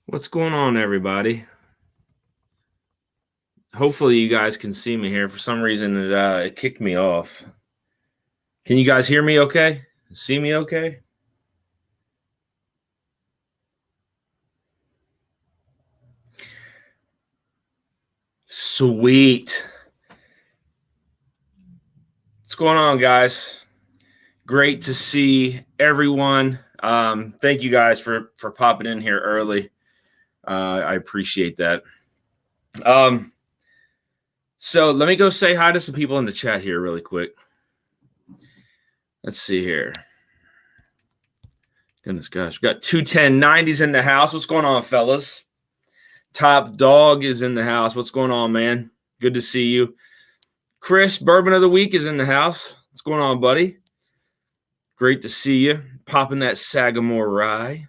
What's going on, everybody? Hopefully, you guys can see me here. For some reason, it kicked me off. Can you guys hear me okay? See me okay? Sweet. What's going on, guys? Great to see everyone. Thank you guys for popping in here early. I appreciate that. So let me go say hi to some people in the chat here really quick. Let's see here. Goodness gosh, we got 21090s in the house. What's going on, fellas? Top Dog is in the house. What's going on, man? Good to see you. Chris, Bourbon of the Week, is in the house. What's going on, buddy? Great to see you. Popping that Sagamore rye.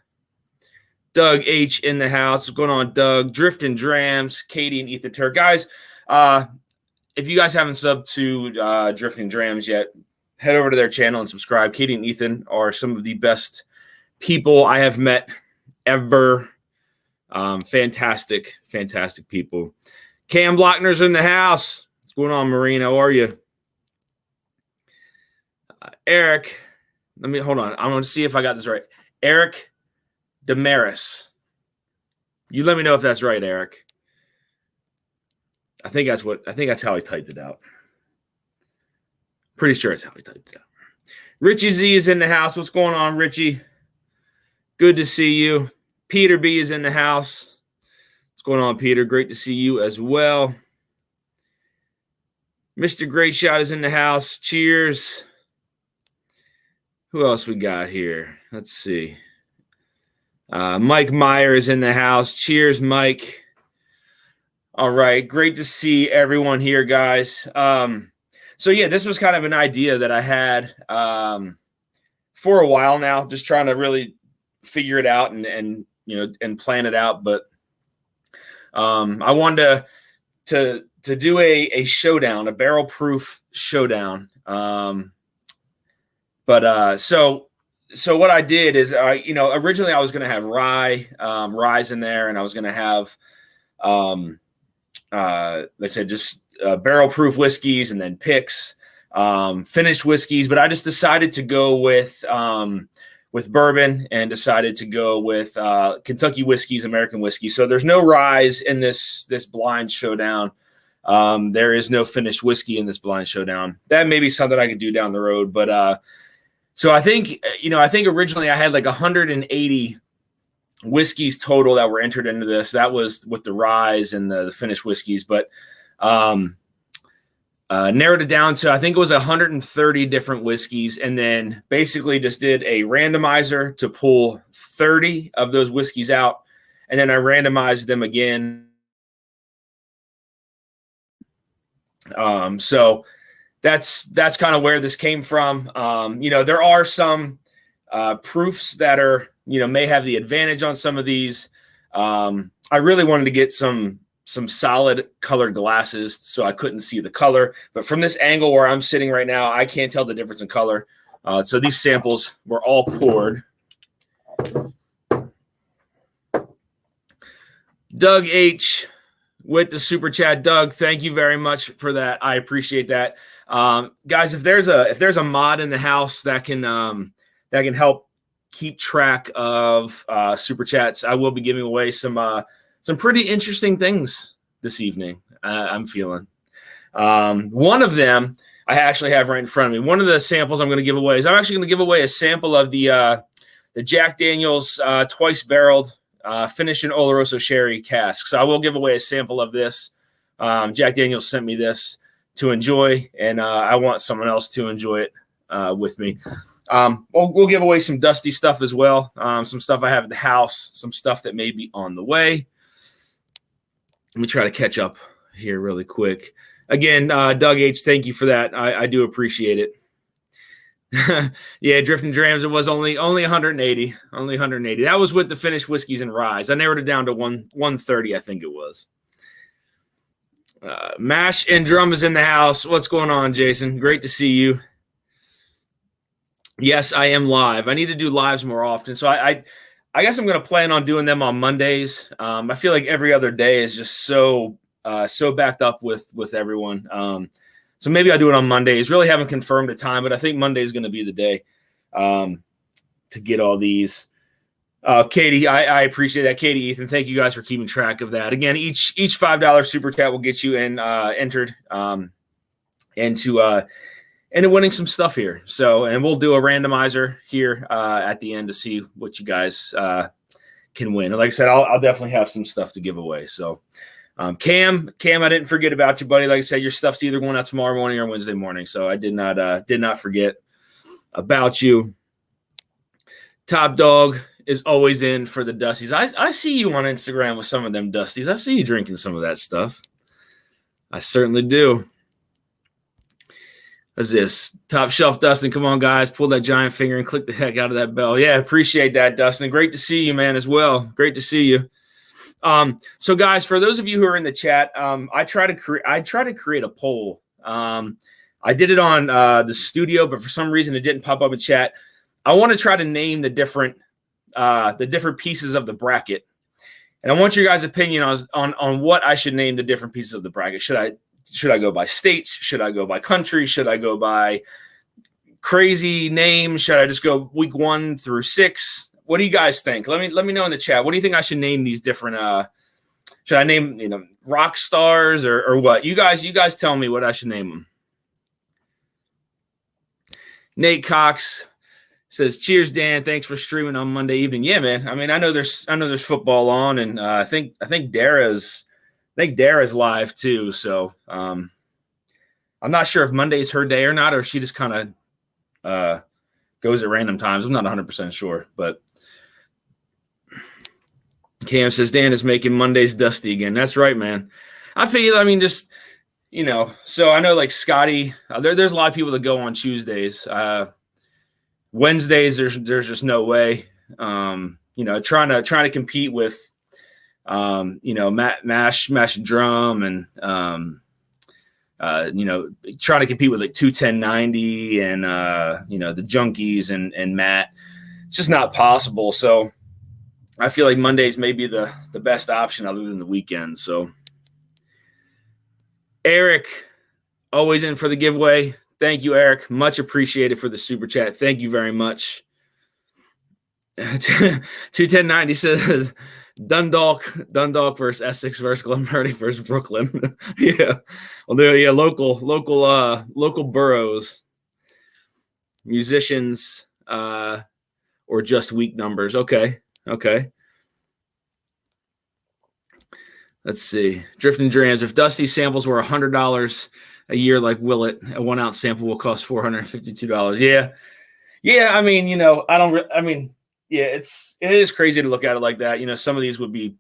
Doug H in the house. What's going on, Doug? Drifting Drams, Katie and Ethan Turk. Guys, if you guys haven't subbed to Drifting Drams yet, head over to their channel and subscribe. Katie and Ethan are some of the best people I have met ever. Fantastic people. Cam Blockner's in the house. What's going on, Marine? How are you? Eric, hold on. I want to see if I got this right. Eric Damaris. You let me know if that's right, Eric. I think that's how I typed it out. Pretty sure it's how I typed it out. Richie Z is in the house. What's going on, Richie? Good to see you. Peter B is in the house. What's going on, Peter? Great to see you as well. Mr. Great Shot is in the house. Cheers. Who else we got here? Let's see. Mike Meyer is in the house. Cheers, Mike. All right. Great to see everyone here, guys. So, yeah, this was kind of an idea that I had for a while now, just trying to really figure it out and plan it out. But I wanted to do a showdown, a barrel proof showdown. So what I did is originally I was going to have ryes in there, and I was going to have like I said, just barrel proof whiskeys, and then picks, finished whiskeys. But I just decided to go with bourbon, and decided to go with Kentucky whiskeys, American whiskey. So there's no ryes in this blind showdown. There is no finished whiskey in this blind showdown. That may be something I could do down the road. But so I think originally I had like 180 whiskeys total that were entered into this. That was with the ryes and the finished whiskeys. But narrowed it down to, I think it was 130 different whiskeys, and then basically just did a randomizer to pull 30 of those whiskeys out, and then I randomized them again. So that's kind of where this came from. There are some proofs that are, may have the advantage on some of these. I really wanted to get some solid colored glasses, so I couldn't see the color. But from this angle where I'm sitting right now, I can't tell the difference in color. So these samples were all poured. Doug H with the super chat. Doug, thank you very much for that. I appreciate that. Guys, if there's a mod in the house that can help keep track of super chats, I will be giving away some pretty interesting things this evening. I'm feeling. One of them I actually have right in front of me. One of the samples I'm going to give away is I'm actually going to give away a sample of the Jack Daniel's twice barreled finished in Oloroso sherry cask. So I will give away a sample of this. Jack Daniel's sent me this to enjoy, and I want someone else to enjoy it with me. We'll give away some dusty stuff as well. Some stuff I have at the house, some stuff that may be on the way. Let me try to catch up here really quick. Again, Doug H., thank you for that. I do appreciate it. Yeah, Drifting Drams, it was only 180. Only 180. That was with the finished whiskeys and ryes. I narrowed it down to 130, I think it was. Mash and Drum is in the house. What's going on, Jason? Great to see you. Yes, I am live. I need to do lives more often. So I I guess I'm going to plan on doing them on Mondays. I feel like every other day is just so backed up with everyone. So maybe I'll do it on Mondays. Really haven't confirmed a time, but I think Monday is going to be the day to get all these. Katie, I appreciate that. Katie, Ethan, thank you guys for keeping track of that. Again, each $5 super chat will get you entered into winning some stuff here. So, and we'll do a randomizer here at the end to see what you guys can win. And like I said, I'll definitely have some stuff to give away. So, Cam, I didn't forget about you, buddy. Like I said, your stuff's either going out tomorrow morning or Wednesday morning. So I did not forget about you. Top Dog is always in for the Dusties. I see you on Instagram with some of them Dusties. I see you drinking some of that stuff. I certainly do. What's this? Top Shelf Dustin. Come on, guys. Pull that giant finger and click the heck out of that bell. Yeah, appreciate that, Dustin. Great to see you, man, as well. Great to see you. So, guys, for those of you who are in the chat, I try to create a poll. I did it on the studio, but for some reason it didn't pop up in chat. I want to try to name the different pieces of the bracket, and I want your guys' opinion on what I should name the different pieces of the bracket. Should I go by states? Should I go by country? Should I go by crazy names? Should I just go week 1 through 6? What do you guys think? Let me know in the chat. What do you think I should name these different? Should I name rock stars or what? You guys tell me what I should name them. Nate Cox says, "Cheers, Dan. Thanks for streaming on Monday evening." Yeah, man. I mean, I know there's football on, and I think Dara's live too. So I'm not sure if Monday's her day or not, or if she just kind of goes at random times. I'm not 100% sure, but Cam says Dan is making Mondays dusty again. That's right, man. I feel, I mean, just, so I know like Scotty, there's a lot of people that go on Tuesdays. Wednesdays, there's just no way. Trying to compete with, Mash and Drum and, trying to compete with like 21090 and, the Junkies and Matt. It's just not possible. So I feel like Mondays may be the best option other than the weekend. So Eric, always in for the giveaway. Thank you, Eric. Much appreciated for the super chat. Thank you very much. 21090 says Dundalk versus Essex versus Glenmurray versus Brooklyn. Yeah. Well, they're local boroughs, musicians, or just week numbers. Okay. Let's see. Drifting Drams. If Dusty samples were $100 a year like Willet, a 1 ounce sample will cost $452. Yeah. I mean, it is crazy to look at it like that. Some of these would be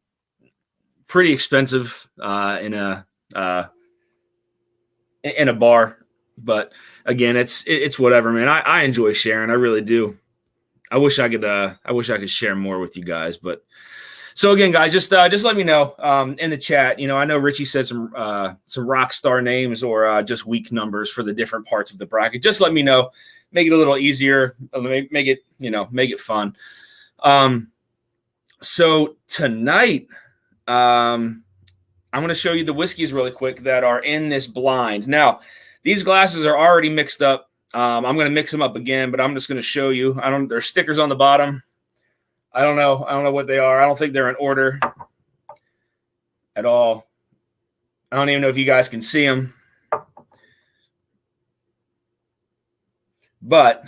pretty expensive in a bar, but again, it's whatever, man. I enjoy sharing. I really do. I wish I could share more with you guys, but so again, guys, just let me know in the chat. I know Richie said some rock star names or just week numbers for the different parts of the bracket. Just let me know. Make it a little easier. Make it fun. So tonight, I'm going to show you the whiskeys really quick that are in this blind. Now, these glasses are already mixed up. I'm going to mix them up again, but I'm just going to show you. There's stickers on the bottom. I don't know what they are. I don't think they're in order at all. I don't even know if you guys can see them. But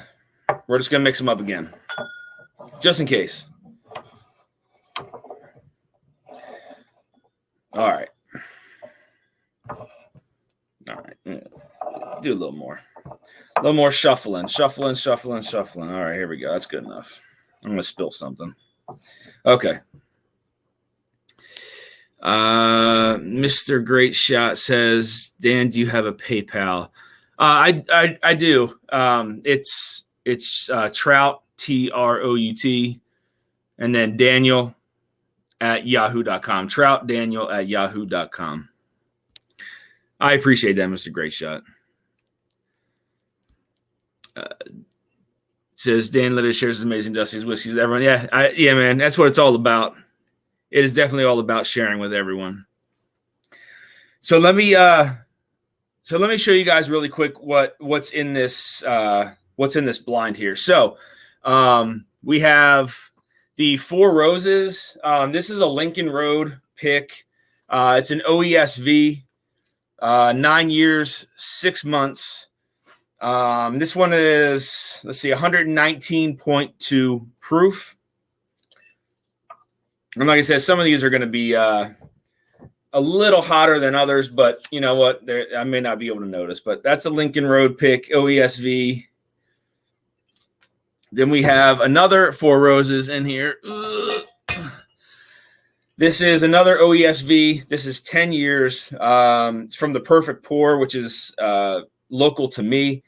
we're just going to mix them up again, just in case. All right. Do a little more. A little more shuffling. All right, here we go. That's good enough. I'm going to spill something. Okay. Mr. Great Shot says, Dan, do you have a PayPal? I do. It's Trout, TROUT, and then Daniel at yahoo.com. Trout Daniel at yahoo.com. I appreciate that, Mr. Great Shot. Says Dan Litter shares his amazing Dusty's whiskey with everyone. Yeah, man, that's what it's all about. It is definitely all about sharing with everyone. So let me show you guys really quick what's in this blind here. So we have the Four Roses. This is a Lincoln Road pick. It's an OESV, 9 years, 6 months. This one is, let's see, 119.2 proof. And like I said, some of these are going to be a little hotter than others, but you know what? I may not be able to notice, but that's a Lincoln Road pick, OESV. Then we have another Four Roses in here. This is another OESV. This is 10 years. It's from the Perfect Pour, which is local to me.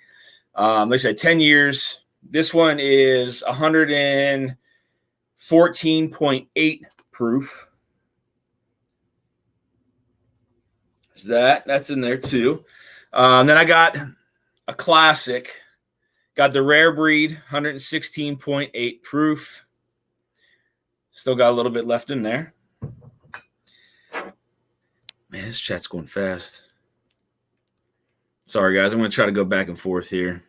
Like I said, 10 years. This one is 114.8 proof. There's that's in there too. Then I got a classic. Got the Rare Breed, 116.8 proof. Still got a little bit left in there. Man, this chat's going fast. Sorry, guys. I'm going to try to go back and forth here.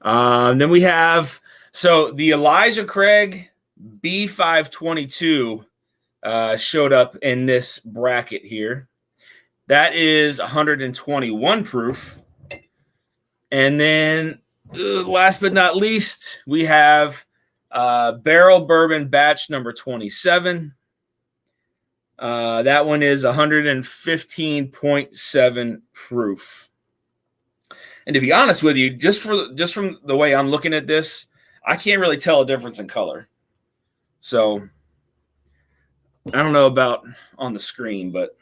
Then we have, so the Elijah Craig B522 showed up in this bracket here. That is 121 proof. And then last but not least, we have Barrel Bourbon Batch number 27. That one is 115.7 proof. And to be honest with you, just from the way I'm looking at this, I can't really tell a difference in color. So I don't know about on the screen, but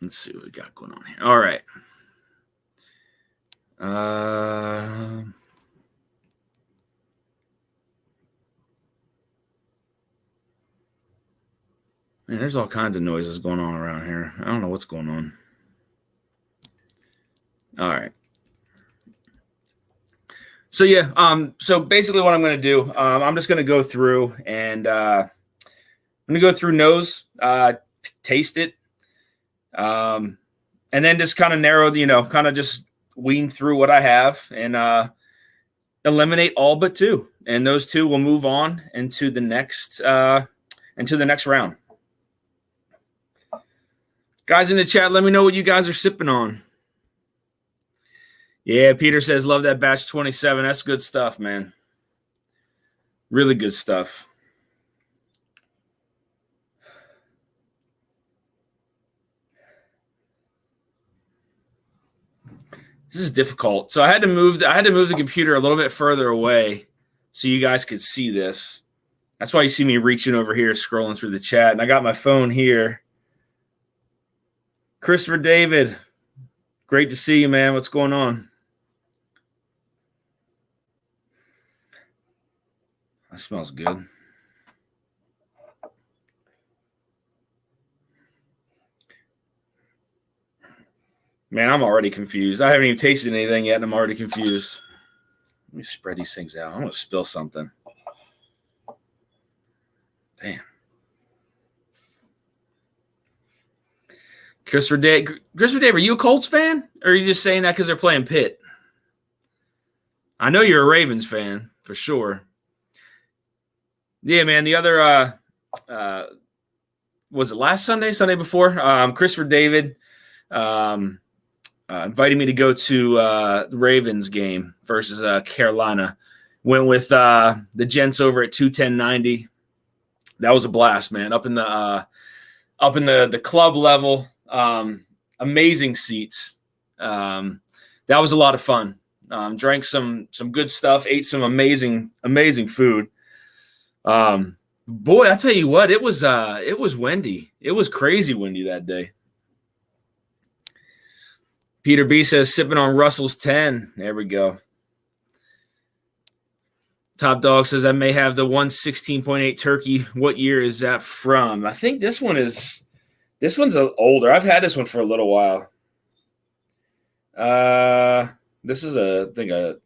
let's see what we got going on here. All right. Man, there's all kinds of noises going on around here. I don't know what's going on. All right. So yeah, so basically what I'm going to do, I'm just going to go through and I'm going to go through nose, taste it, and then just kind of narrow, kind of just wean through what I have and eliminate all but two. And those two will move on into the next round. Guys in the chat, let me know what you guys are sipping on. Yeah, Peter says, love that batch 27. That's good stuff, man. Really good stuff. This is difficult. So I had to move the computer a little bit further away so you guys could see this. That's why you see me reaching over here, scrolling through the chat. And I got my phone here. Christopher David, great to see you, man. What's going on? That smells good. Man, I'm already confused. I haven't even tasted anything yet, and I'm already confused. Let me spread these things out. I'm going to spill something. Damn. Christopher Dave, are you a Colts fan? Or are you just saying that because they're playing Pitt? I know you're a Ravens fan, for sure. Yeah, man, the other was it last Sunday before? Christopher David invited me to go to the Ravens game versus Carolina. Went with the gents over at 21090. That was a blast, man. Up in the club level, amazing seats. That was a lot of fun. Drank some good stuff, ate some amazing food. Boy, I tell you what, it was windy. It was crazy windy that day. Peter B says, sipping on Russell's 10. There we go. Top Dog says, I may have the 116.8 turkey. What year is that from? I think this one's older. I've had this one for a little while. This is I think a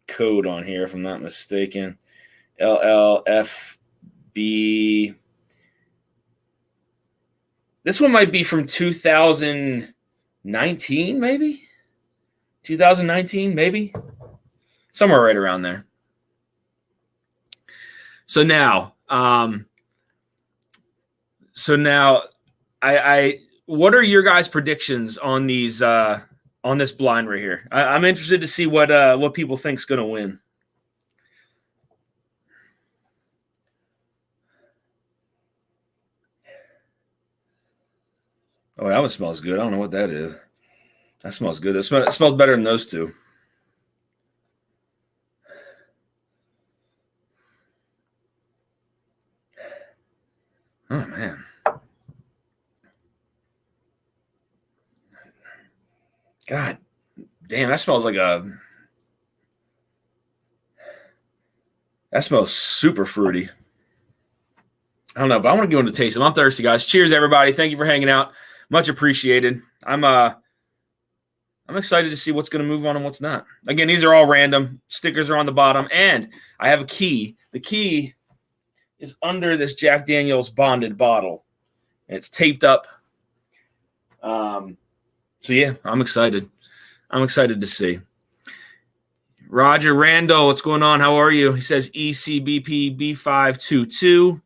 code on here, if I'm not mistaken. LLFB. This one might be from 2019, maybe 2019, maybe somewhere right around there. So now, I what are your guys' predictions on these on this blind right here? I'm interested to see what people think's going to win. Oh, that one smells good. I don't know what that is. That smells good. It smells better than those two. Oh, man. God damn, that smells like that smells super fruity. I don't know, but I want to go into tasting. I'm thirsty, guys. Cheers, everybody. Thank you for hanging out. Much appreciated. I'm excited to see what's going to move on and what's not. Again, these are all random. Stickers are on the bottom, and I have a key. The key is under this Jack Daniel's bonded bottle. It's taped up. So yeah, I'm excited. I'm excited to see. Roger Randall, what's going on? How are you? He says ECBP B522.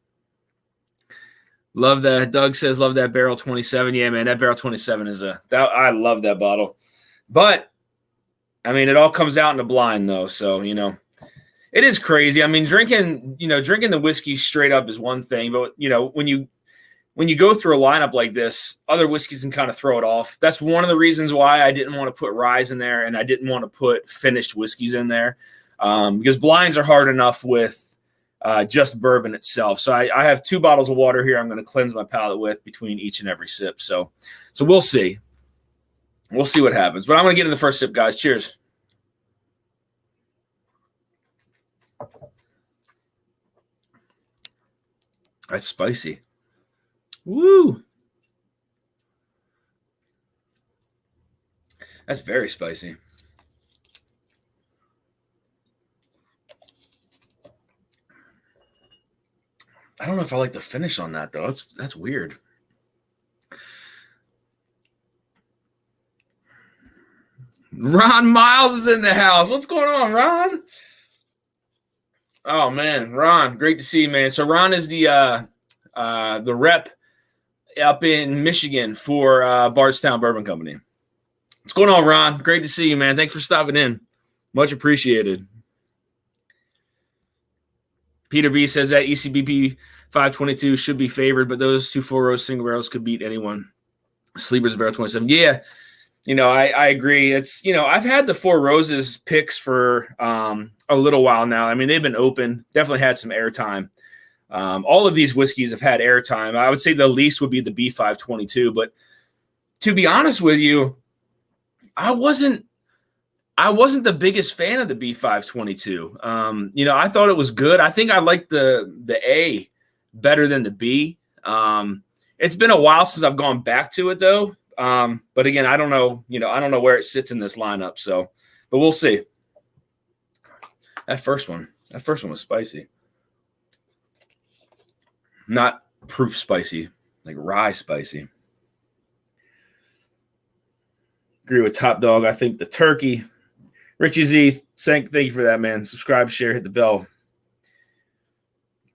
Love that. Doug says, love that barrel 27. Yeah, man, that barrel 27 is I love that bottle. But, I mean, it all comes out in the blind, though. So, it is crazy. I mean, drinking the whiskey straight up is one thing. But, when you go through a lineup like this, other whiskeys can kind of throw it off. That's one of the reasons why I didn't want to put rye in there and I didn't want to put finished whiskeys in there because blinds are hard enough with just bourbon itself. So I have 2 bottles of water here I'm going to cleanse my palate with between each and every sip. So we'll see. We'll see what happens. But I'm going to get in the first sip, guys. Cheers. That's spicy. Woo! That's very spicy. I don't know if I like the finish on that, though. That's weird. Ron Miles is in the house. What's going on, Ron? Oh, man. Ron, great to see you, man. So Ron is the rep up in Michigan for Bardstown Bourbon Company. What's going on, Ron? Great to see you, man. Thanks for stopping in. Much appreciated. Peter B says that ECBP 522 should be favored, but those 2 4-row single barrels could beat anyone. Sleeper's barrel 27. Yeah, I agree. It's, I've had the 4 Roses picks for a little while now. I mean, they've been open, definitely had some airtime. All of these whiskeys have had airtime. I would say the least would be the B522, but to be honest with you, I wasn't the biggest fan of the B522. I thought it was good. I think I liked the A better than the B. It's been a while since I've gone back to it though. But again, I don't know, I don't know where it sits in this lineup. So, but we'll see. That first one was spicy. Not proof spicy, like rye spicy. Agree with Top Dog. I think the turkey. Richie Z, thank you for that, man. Subscribe, share, hit the bell.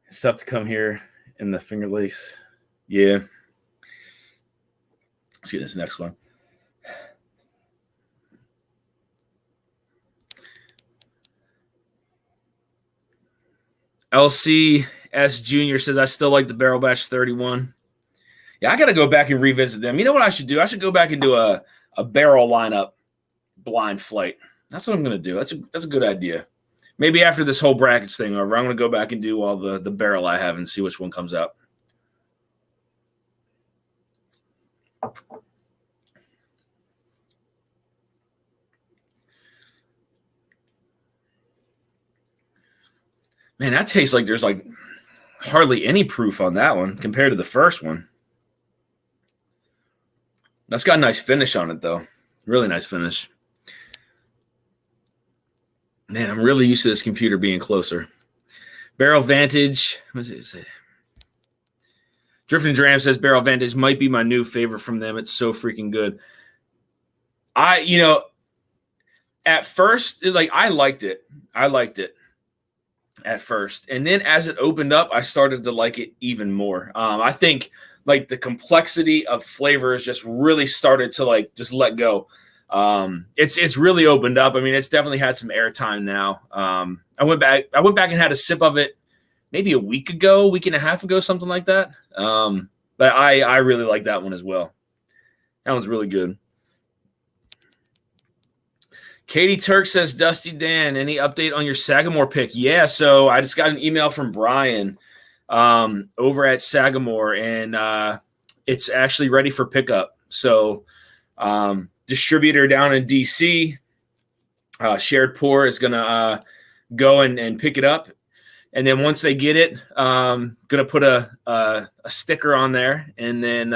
It's tough to come here in the Finger Lakes. Yeah. Let's get this next one. LCS Jr. says, I still like the Barrel Batch 31. Yeah, I got to go back and revisit them. You know what I should do? I should go back and do a barrel lineup blind flight. That's what I'm going to do. That's a good idea. Maybe after this whole brackets thing over, I'm going to go back and do all the barrel I have and see which one comes out. Man, that tastes like there's like hardly any proof on that one compared to the first one. That's got a nice finish on it, though. Really nice finish. Man, I'm really used to this computer being closer. Barrel Vantage. What does it say? Drifting Dram says Barrel Vantage might be my new favorite from them. It's so freaking good. At first, I liked it. I liked it at first. And then as it opened up, I started to like it even more. I think the complexity of flavors just really started to just let go. It's really opened up. I mean, it's definitely had some airtime now. I went back and had a sip of it maybe a week and a half ago, something like that. But I really like that one as well. That one's really good. Katie Turk says, Dusty Dan, any update on your Sagamore pick? Yeah, so I just got an email from Brian over at Sagamore, and it's actually ready for pickup. So distributor down in D.C., Shared Pour, is going to go and pick it up. And then once they get it, going to put a sticker on there, and then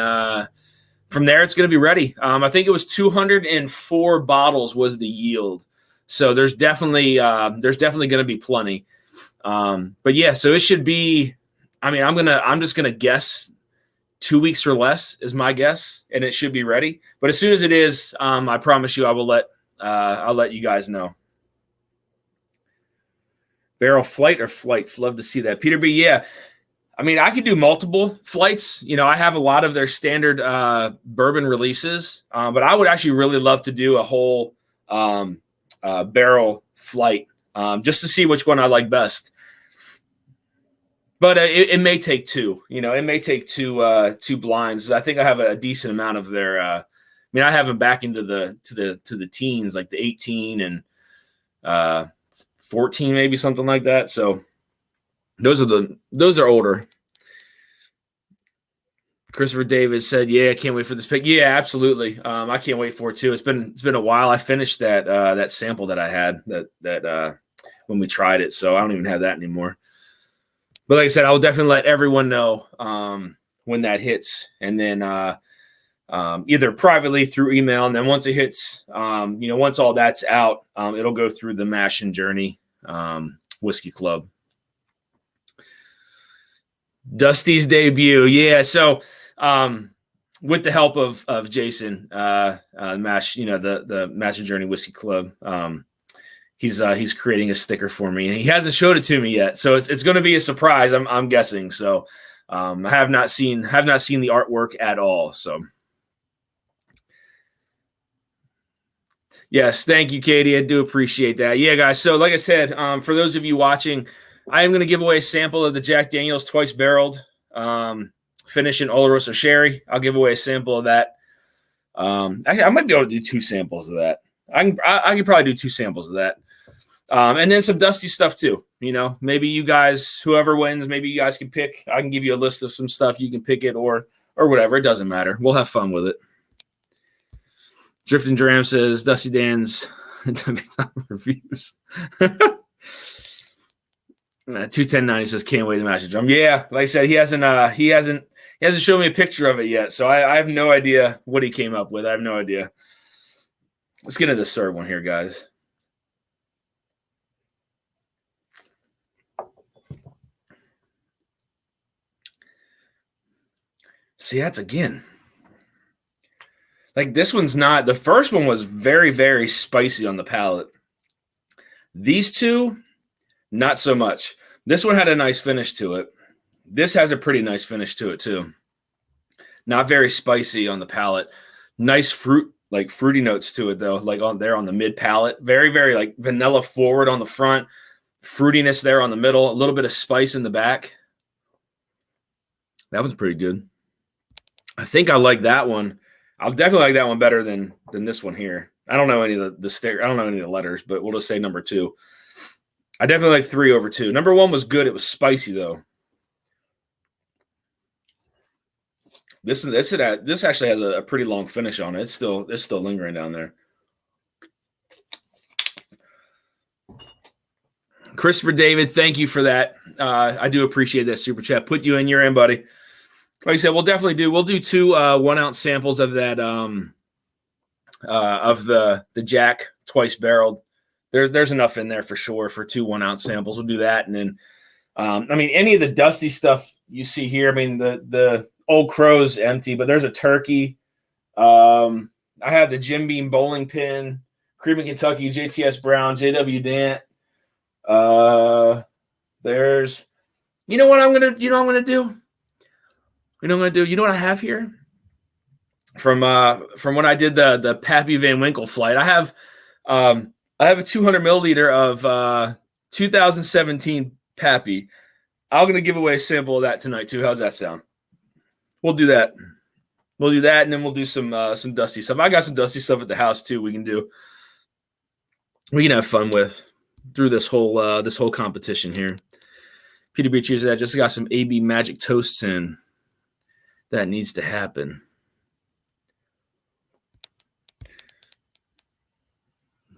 from there it's going to be ready. I think it was 204 bottles was the yield, so there's definitely going to be plenty. But yeah, so it should be. I mean, I'm just gonna guess 2 weeks or less is my guess, and it should be ready. But as soon as it is, I promise you, I'll let you guys know. Barrel Flight or Flights. Love to see that. Peter B. Yeah. I mean, I could do multiple flights. I have a lot of their standard bourbon releases, but I would actually really love to do a whole barrel flight just to see which one I like best. But it may take two. It may take two blinds. I think I have a decent amount of their. I have them back into the teens, like the 18 and 14, maybe something like that. So those are older. Christopher Davis said, "Yeah, I can't wait for this pick." Yeah, absolutely. I can't wait for it too. It's been a while. I finished that sample that I had that when we tried it, so I don't even have that anymore. But like I said, I will definitely let everyone know when that hits, and then either privately through email, and then once it hits, once all that's out, it'll go through the Mash and Journey Whiskey Club. Dusty's debut, yeah. So with the help of Jason, Mash, the Mash and Journey Whiskey Club, he's creating a sticker for me, and he hasn't showed it to me yet, so it's going to be a surprise. I'm guessing. So I have not seen the artwork at all. So yes, thank you, Katie. I do appreciate that. Yeah, guys. So like I said, for those of you watching, I am going to give away a sample of the Jack Daniel's Twice Barreled finish in Oloroso Sherry. I'll give away a sample of that. I might be able to do two samples of that. I can probably do two samples of that. And then some Dusty stuff too. Maybe you guys, whoever wins, maybe you guys can pick. I can give you a list of some stuff. You can pick it or whatever. It doesn't matter. We'll have fun with it. Drifting Dram says Dusty Dan's reviews. 21090 says can't wait to match the drum. Yeah, like I said, he hasn't shown me a picture of it yet, so I have no idea what he came up with. I have no idea. Let's get into the third one here, guys. See, that's again. Like this one's not. The first one was very, very spicy on the palate. These two, not so much. This one had a nice finish to it. This has a pretty nice finish to it too. Not very spicy on the palate. Nice fruity notes to it though, like on the mid palate. Very, very like vanilla forward on the front, fruitiness there on the middle, a little bit of spice in the back. That one's pretty good. I think I like that one. I'll definitely like that one better than this one here. I don't know any of I don't know any of the letters, but we'll just say number 2. I definitely like 3 over 2. Number 1 was good. It was spicy though. This actually has a pretty long finish on it. It's still lingering down there. Christopher David, thank you for that. I do appreciate that super chat. Put you in your in, buddy. Like I said, we'll do 2 1-ounce samples of that of the Jack twice barreled. There's enough in there for sure for 2 1-ounce samples. We'll do that, and then I mean, any of the dusty stuff you see here. I mean, the Old Crow's empty, but there's a turkey. I have the Jim Beam bowling pin, Cream of Kentucky, JTS Brown, JW Dant. There's, you know what I'm gonna do? You know what I have here? From when I did the Pappy Van Winkle flight, I have a 200 milliliter of 2017 Pappy. I'm gonna give away a sample of that tonight too. How's that sound? We'll do that. And then we'll do some dusty stuff. I got some dusty stuff at the house too. We can have fun with through this whole competition here. Peter B. Cheers. I just got some AB Magic Toasts in. That needs to happen.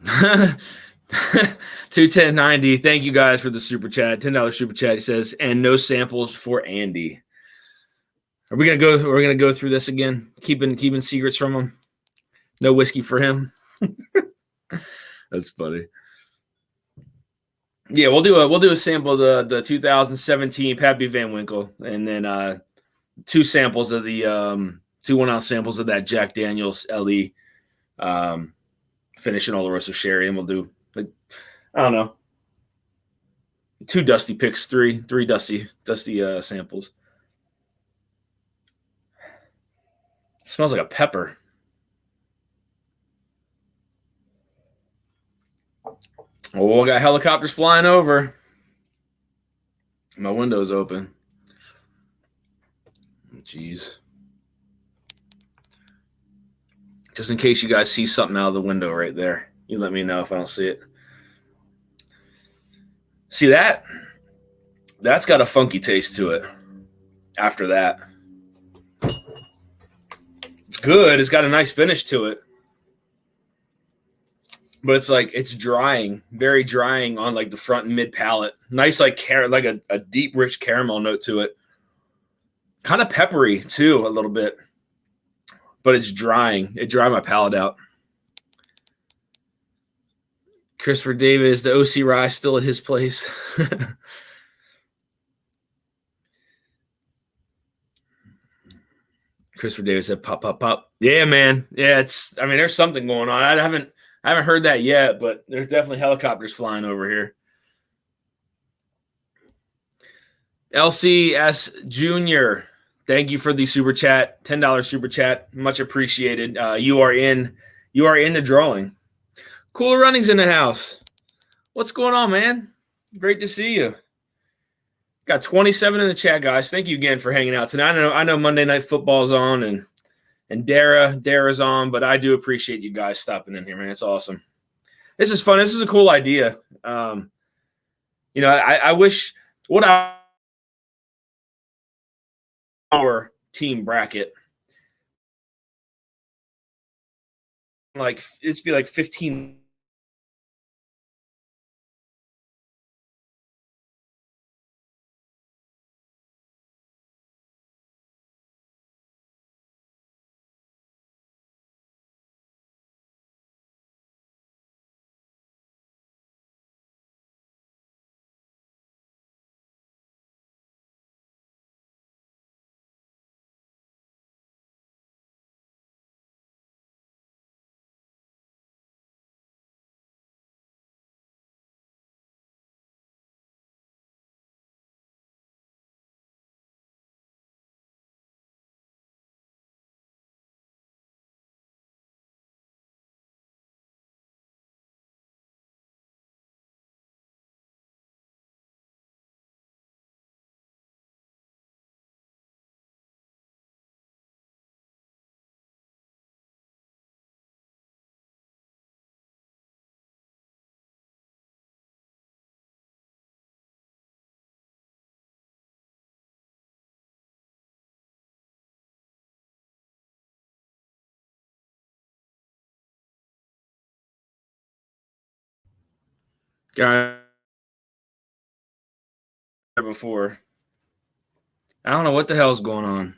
$210.90. Thank you guys for the super chat. $10 super chat. He says, and no samples for Andy. Are we gonna go? We're gonna go through this again, keeping secrets from him. No whiskey for him. That's funny. Yeah, we'll do a sample of the 2017 Pappy Van Winkle, and then 2 samples of the 2 1-ounce samples of that Jack Daniel's LE, finishing Oloroso Sherry, and we'll do like, I don't know, 2 dusty picks, three dusty samples. It smells like a pepper. Oh, I got helicopters flying over. My window's open. Jeez. Just in case you guys see something out of the window right there, you let me know if I don't see it. See that? That's got a funky taste to it after that. It's good. It's got a nice finish to it. But it's like it's drying, very drying on like the front and mid palate. Nice like a deep, rich caramel note to it. Kind of peppery too, a little bit. But it's drying. It dried my palate out. Christopher David, is the OC Rye still at his place? Christopher David said, "Pop, pop, pop." Yeah, man. Yeah, there's something going on. I haven't heard that yet, but there's definitely helicopters flying over here. LCS Jr., thank you for the super chat, $10 super chat, much appreciated. You are in the drawing. Cooler Runnings in the house. What's going on, man? Great to see you. Got 27 in the chat, guys. Thank you again for hanging out tonight. I know Monday Night Football's on and Dara's on, but I do appreciate you guys stopping in here, man. It's awesome. This is fun. This is a cool idea. I wish our team bracket, like it's be like 15. Guy before. I don't know what the hell's going on.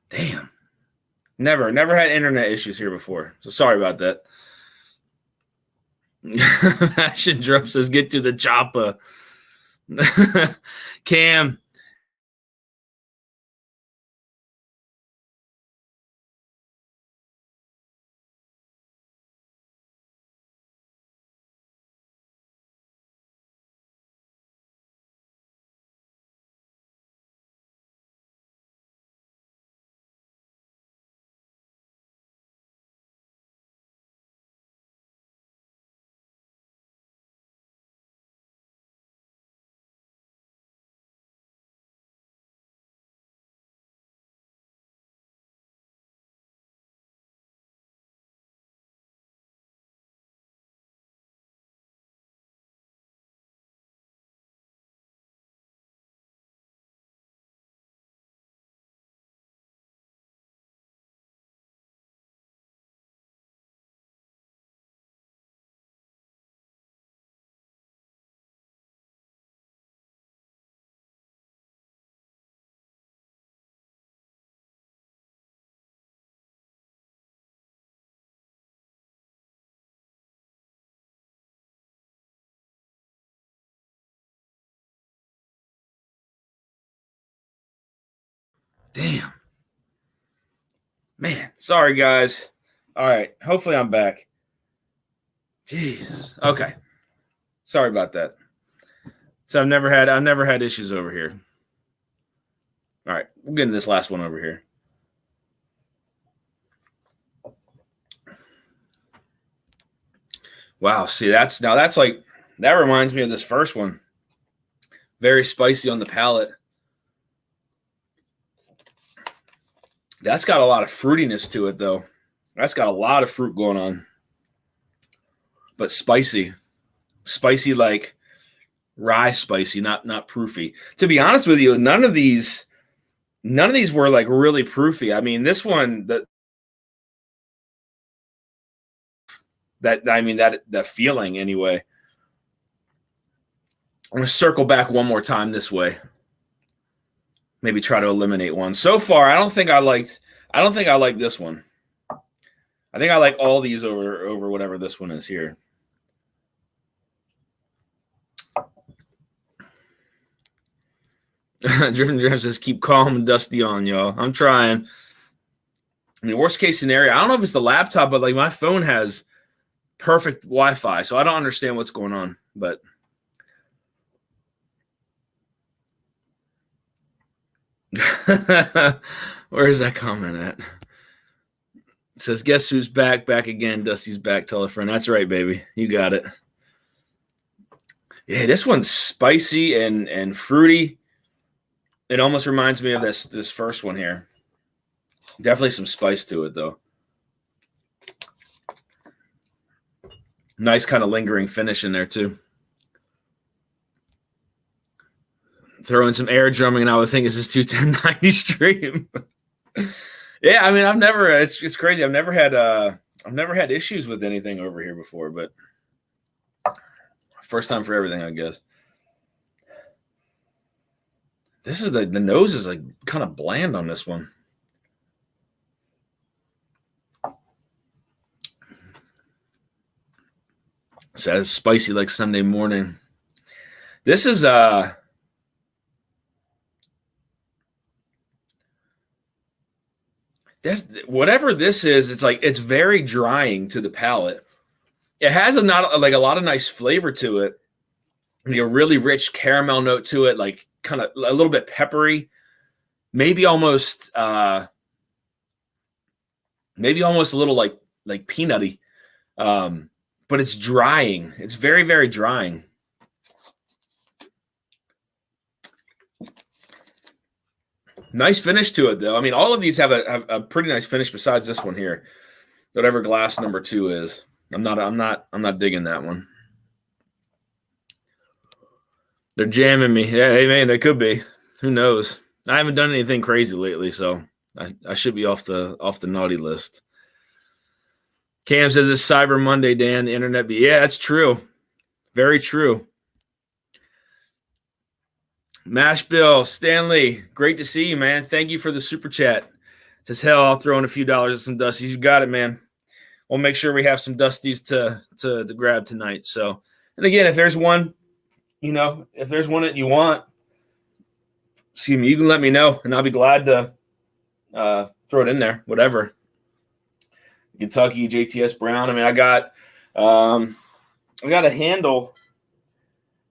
Damn. Never had internet issues here before. So sorry about that. Action Drum says, get to the chopper. Cam. Damn. Man, sorry guys. All right, hopefully I'm back. Jesus. Okay. Sorry about that. So I've never had issues over here. All right, we'll get into this last one over here. Wow, see that's like that reminds me of this first one. Very spicy on the palate. That's got a lot of fruitiness to it though. That's got a lot of fruit going on. But spicy. Spicy like rye spicy, not proofy. To be honest with you, none of these were like really proofy. I mean, this one that feeling anyway. I'm going to circle back one more time this way. Maybe try to eliminate one. So far, I don't think I like this one. I think I like all these over whatever this one is here. Driven Drive says, keep calm and dusty on, y'all. I'm trying. I mean, worst case scenario, I don't know if it's the laptop, but like my phone has perfect Wi-Fi, so I don't understand what's going on. But where is that comment at? It says, guess who's back again? Dusty's back. Tell a friend. That's right, baby. You got it. Yeah, this one's spicy and fruity. It almost reminds me of this first one here. Definitely some spice to it, though. Nice kind of lingering finish in there, too. Throw in some air drumming, and I would think this is 21090 stream. Yeah, I mean, I've never. It's crazy. I've never had issues with anything over here before, but first time for everything, I guess. This is the nose is like kind of bland on this one. Says spicy like Sunday morning. This is whatever this is, it's like it's very drying to the palate. It has a lot of nice flavor to it. Like a really rich caramel note to it, like kind of a little bit peppery, maybe almost a little like peanutty. But it's drying. It's very, very drying. Nice finish to it, though. I mean, all of these have a pretty nice finish besides this one here. Whatever glass number 2 is. I'm not digging that one. They're jamming me. Yeah, hey man, they could be. Who knows? I haven't done anything crazy lately, so I should be off the naughty list. Cam says it's Cyber Monday, Dan. The internet yeah, that's true. Very true. Mash Bill, Stanley, great to see you, man. Thank you for the super chat. Says, hell, I'll throw in a few dollars at some Dusties. You got it, man. We'll make sure we have some Dusties to grab tonight. So, and again, if there's one, if there's one that you want, excuse me, you can let me know, and I'll be glad to throw it in there, whatever. Kentucky, JTS Brown. I mean, I got a handle.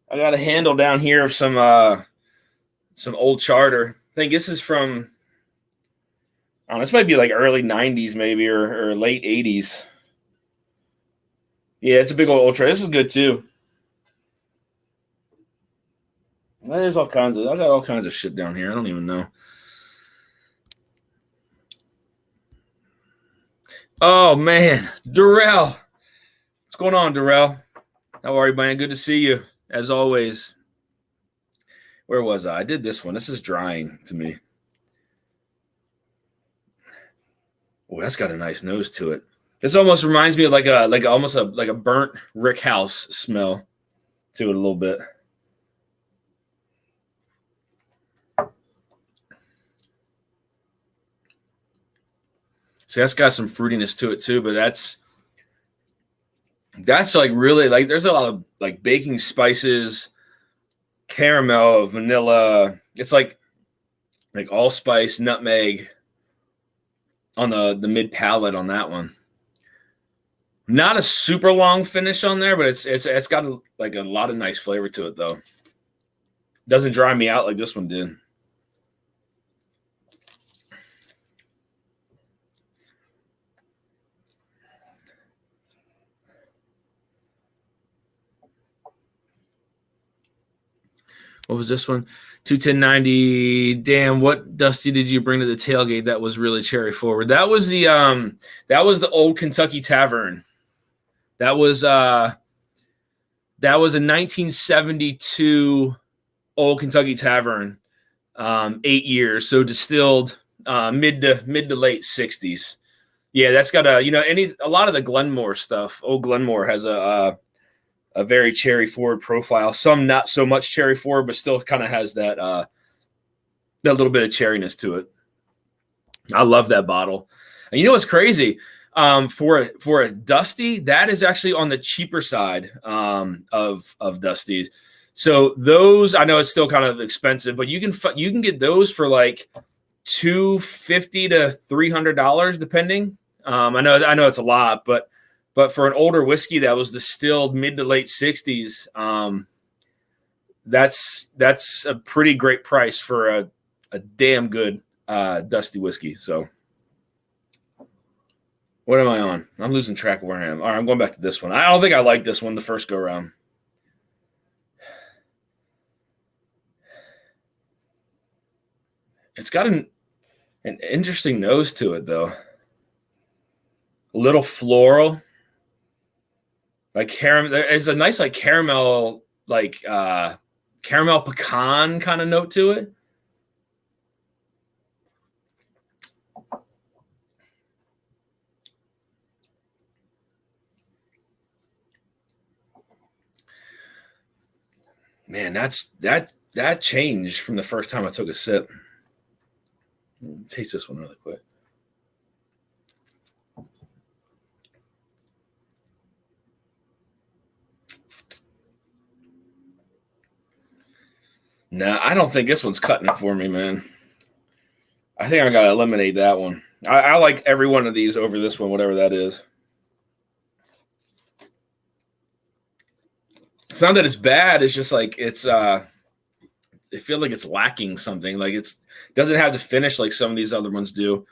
I got a handle down here of some old charter. I think this is from, I don't know, this might be like early 90s maybe or late 80s. Yeah, it's a big old ultra. This is good too. There's I got all kinds of shit down here. I don't even know. Oh man, Darrell. What's going on, Darrell? How are you, man? Good to see you, as always. Where was I? I did this one. This is drying to me. Oh, that's got a nice nose to it. This almost reminds me of like a burnt Rick House smell to it a little bit. So that's got some fruitiness to it too, but that's like really like there's a lot of like baking spices, caramel, vanilla. It's like allspice, nutmeg on the mid palate on that one. Not a super long finish on there, but it's got a lot of nice flavor to it though. Doesn't dry me out like this one did. What was this one? 21090. Damn, what Dusty did you bring to the tailgate that was really cherry forward? That was the old Kentucky Tavern. That was a 1972 old Kentucky Tavern. 8 years, so distilled mid to late 60s. Yeah, that's got a lot of the Glenmore stuff. Old Glenmore has a very cherry forward profile. Some not so much cherry forward, but still kind of has that little bit of cherryness to it. I love that bottle. And you know what's crazy? For a Dusty, that is actually on the cheaper side of Dusties. So those, I know it's still kind of expensive, but you can get those for like $250 to $300 depending. I know it's a lot, but for an older whiskey that was distilled mid to late 60s, that's a pretty great price for a damn good Dusty whiskey. So what am I on? I'm losing track of where I am. All right, I'm going back to this one. I don't think I liked this one the first go around. It's got an interesting nose to it though. A little floral. Like caramel, there's a nice like caramel, caramel pecan kind of note to it. Man, that changed from the first time I took a sip. Taste this one really quick. Nah, I don't think this one's cutting it for me, man. I think I gotta eliminate that one. I like every one of these over this one, whatever that is. It's not that it's bad. It's just like I feel like it's lacking something. Like it doesn't have the finish like some of these other ones do.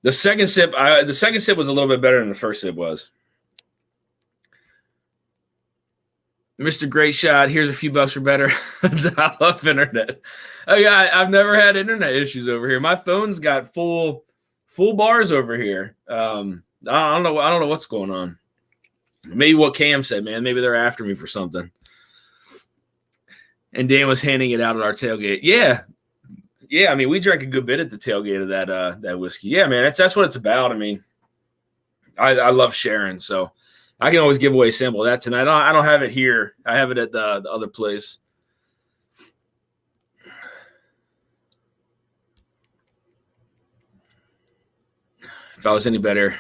The second sip was a little bit better than the first sip was. Mr. Great Shot, here's a few bucks for better. I love internet. I've never had internet issues over here. My phone's got full bars over here. I don't know what's going on. Maybe what Cam said, man. Maybe they're after me for something. And Dan was handing it out at our tailgate. Yeah. I mean, we drank a good bit at the tailgate of that whiskey. Yeah, man. That's what it's about. I mean, I love sharing, so I can always give away a sample of that tonight. I don't have it here. I have it at the other place. If I was any better,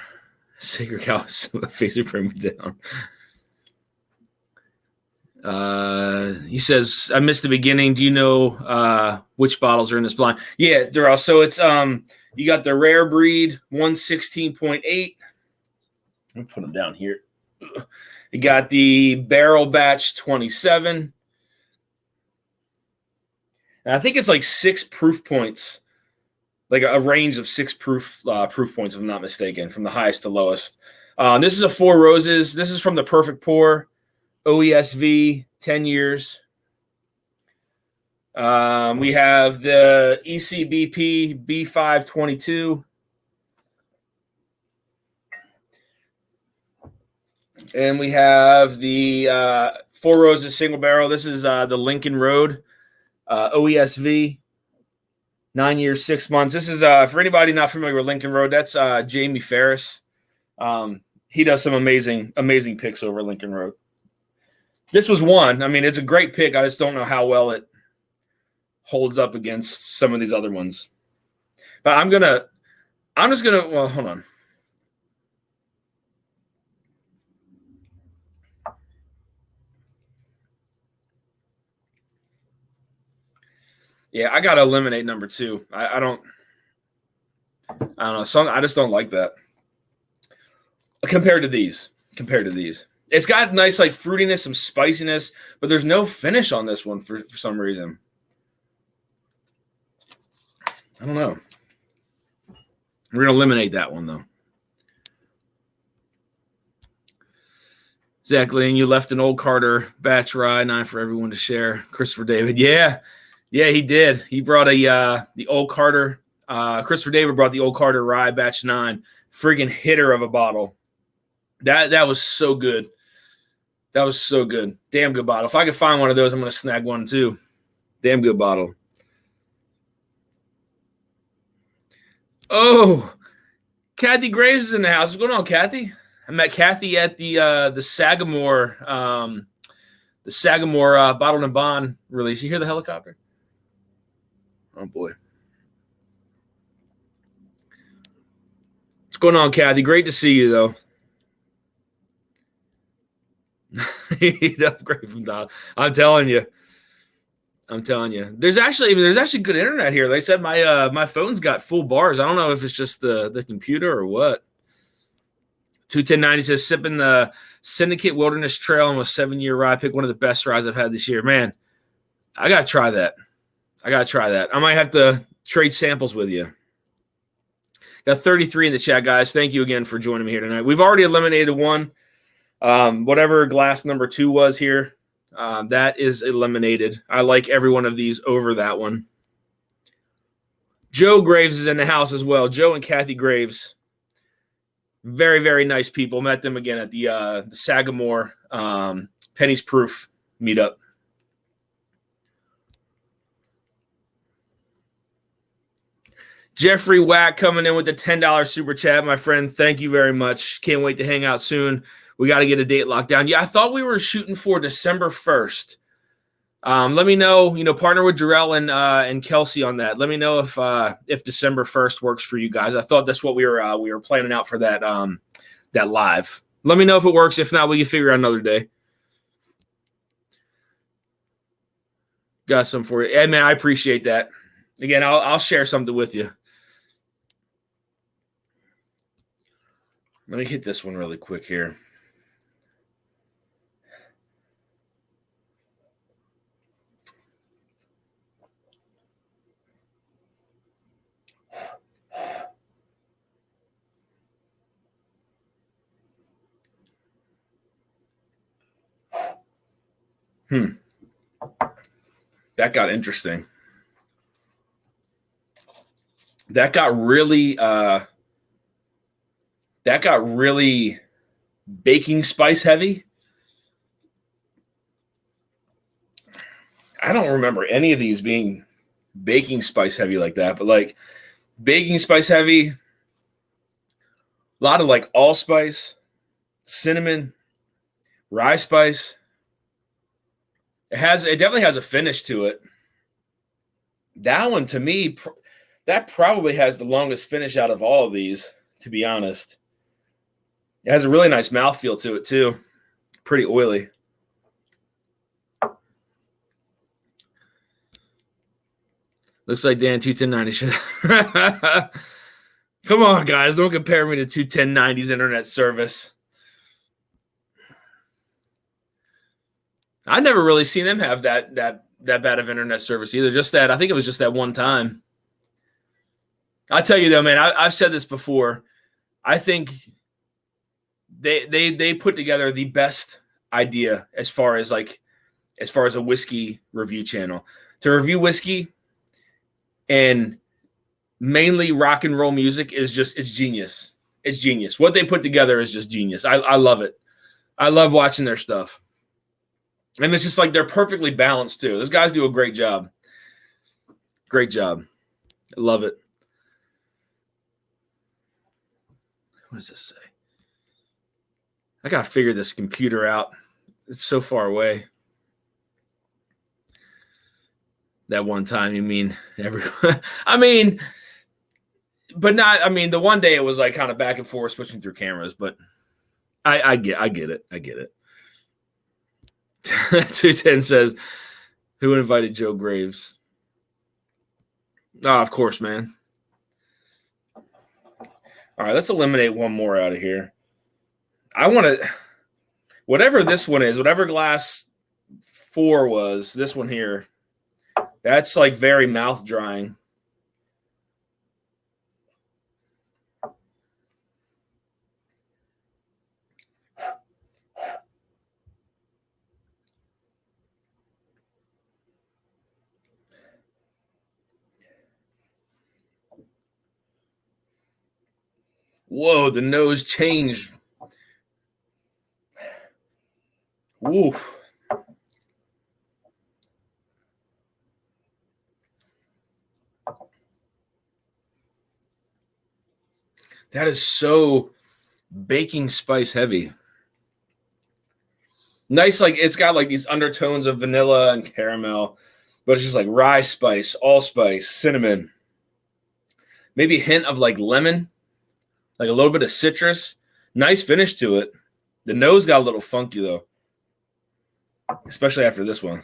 Sacred Cows face would bring me down. He says, I missed the beginning. Do you know which bottles are in this blind? Yeah, they're all. So it's you got the rare breed 116.8. Let me put them down here. You got the barrel batch 27. And I think it's like 6 proof points, like a range of 6 proof points, if I'm not mistaken, from the highest to lowest. This is a Four Roses. This is from the Perfect Pour, OESV, 10 years. We have the ECBP B522. And we have the Four Roses single barrel. This is the Lincoln Road OESV, 9 years, 6 months. This is for anybody not familiar with Lincoln Road. That's Jamie Ferris. He does some amazing picks over Lincoln Road. This was one. I mean, it's a great pick. I just don't know how well it holds up against some of these other ones. But I'm just gonna. Well, hold on. Yeah, I gotta eliminate number 2. I don't know. I just don't like that. Compared to these. It's got nice like fruitiness, some spiciness, but there's no finish on this one for some reason. I don't know. We're gonna eliminate that one though. Exactly, and you left an old Carter batch rye, 9 for everyone to share. Christopher David, yeah, he did. He brought the old Carter. Christopher David brought the old Carter rye batch 9. Friggin' hitter of a bottle. That was so good. That was so good. Damn good bottle. If I could find one of those, I'm gonna snag one too. Damn good bottle. Oh, Kathy Graves is in the house. What's going on, Kathy? I met Kathy at the Sagamore Bottled and Bond release. You hear the helicopter? Oh boy. What's going on, Kathy? Great to see you though. He'd upgrade from Don. I'm telling you. There's actually good internet here. Like I said, my phone's got full bars. I don't know if it's just the computer or what. 21090 says sipping the Syndicate Wilderness Trail on a 7-year rye. Pick one of the best ryes I've had this year. Man, I gotta try that. I might have to trade samples with you. Got 33 in the chat, guys. Thank you again for joining me here tonight. We've already eliminated one. Whatever glass number 2 was here, that is eliminated. I like every one of these over that one. Joe Graves is in the house as well. Joe and Kathy Graves. Very, very nice people. Met them again at the Sagamore Pennies Proof meetup. Jeffrey Wack coming in with the $10 super chat, my friend. Thank you very much. Can't wait to hang out soon. We got to get a date locked down. Yeah, I thought we were shooting for December 1st. Let me know. Partner with Jarrell and Kelsey on that. Let me know if December 1st works for you guys. I thought that's what we were planning out for that live. Let me know if it works. If not, we can figure out another day. Got some for you. Hey, man, I appreciate that. Again, I'll share something with you. Let me hit this one really quick here. That got interesting. That got really baking spice heavy. I don't remember any of these being baking spice heavy like that, but like baking spice heavy, a lot of like allspice, cinnamon, rye spice. It definitely has a finish to it. That one, to me, that probably has the longest finish out of all of these. to be honest. It has a really nice mouthfeel to it, too. Pretty oily. Looks like Dan 21090 should. Come on, guys. Don't compare me to 21090's internet service. I've never really seen them have that bad of internet service either. Just that. I think it was just that one time. I tell you though, man, I've said this before. I think they put together the best idea as far as a whiskey review channel to review whiskey and mainly rock and roll music is it's genius. It's genius. What they put together is just genius. I love it. I love watching their stuff. And it's just like they're perfectly balanced too. Those guys do a great job. Great job. I love it. What does this say? I got to figure this computer out. It's so far away. That one time, you mean everyone? I mean, but not. I mean, the one day it was like kind of back and forth switching through cameras. But I get it. I get it. 210 says, "Who invited Joe Graves?" Oh, of course, man. All right, let's eliminate one more out of here. I want to, whatever this one is, whatever glass 4 was, this one here, that's like very mouth drying. Whoa, the nose changed. Oof. That is so baking spice heavy. Nice, like it's got like these undertones of vanilla and caramel, but it's just like rye spice, allspice, cinnamon. Maybe a hint of like lemon, like a little bit of citrus. Nice finish to it. The nose got a little funky though, especially after this one.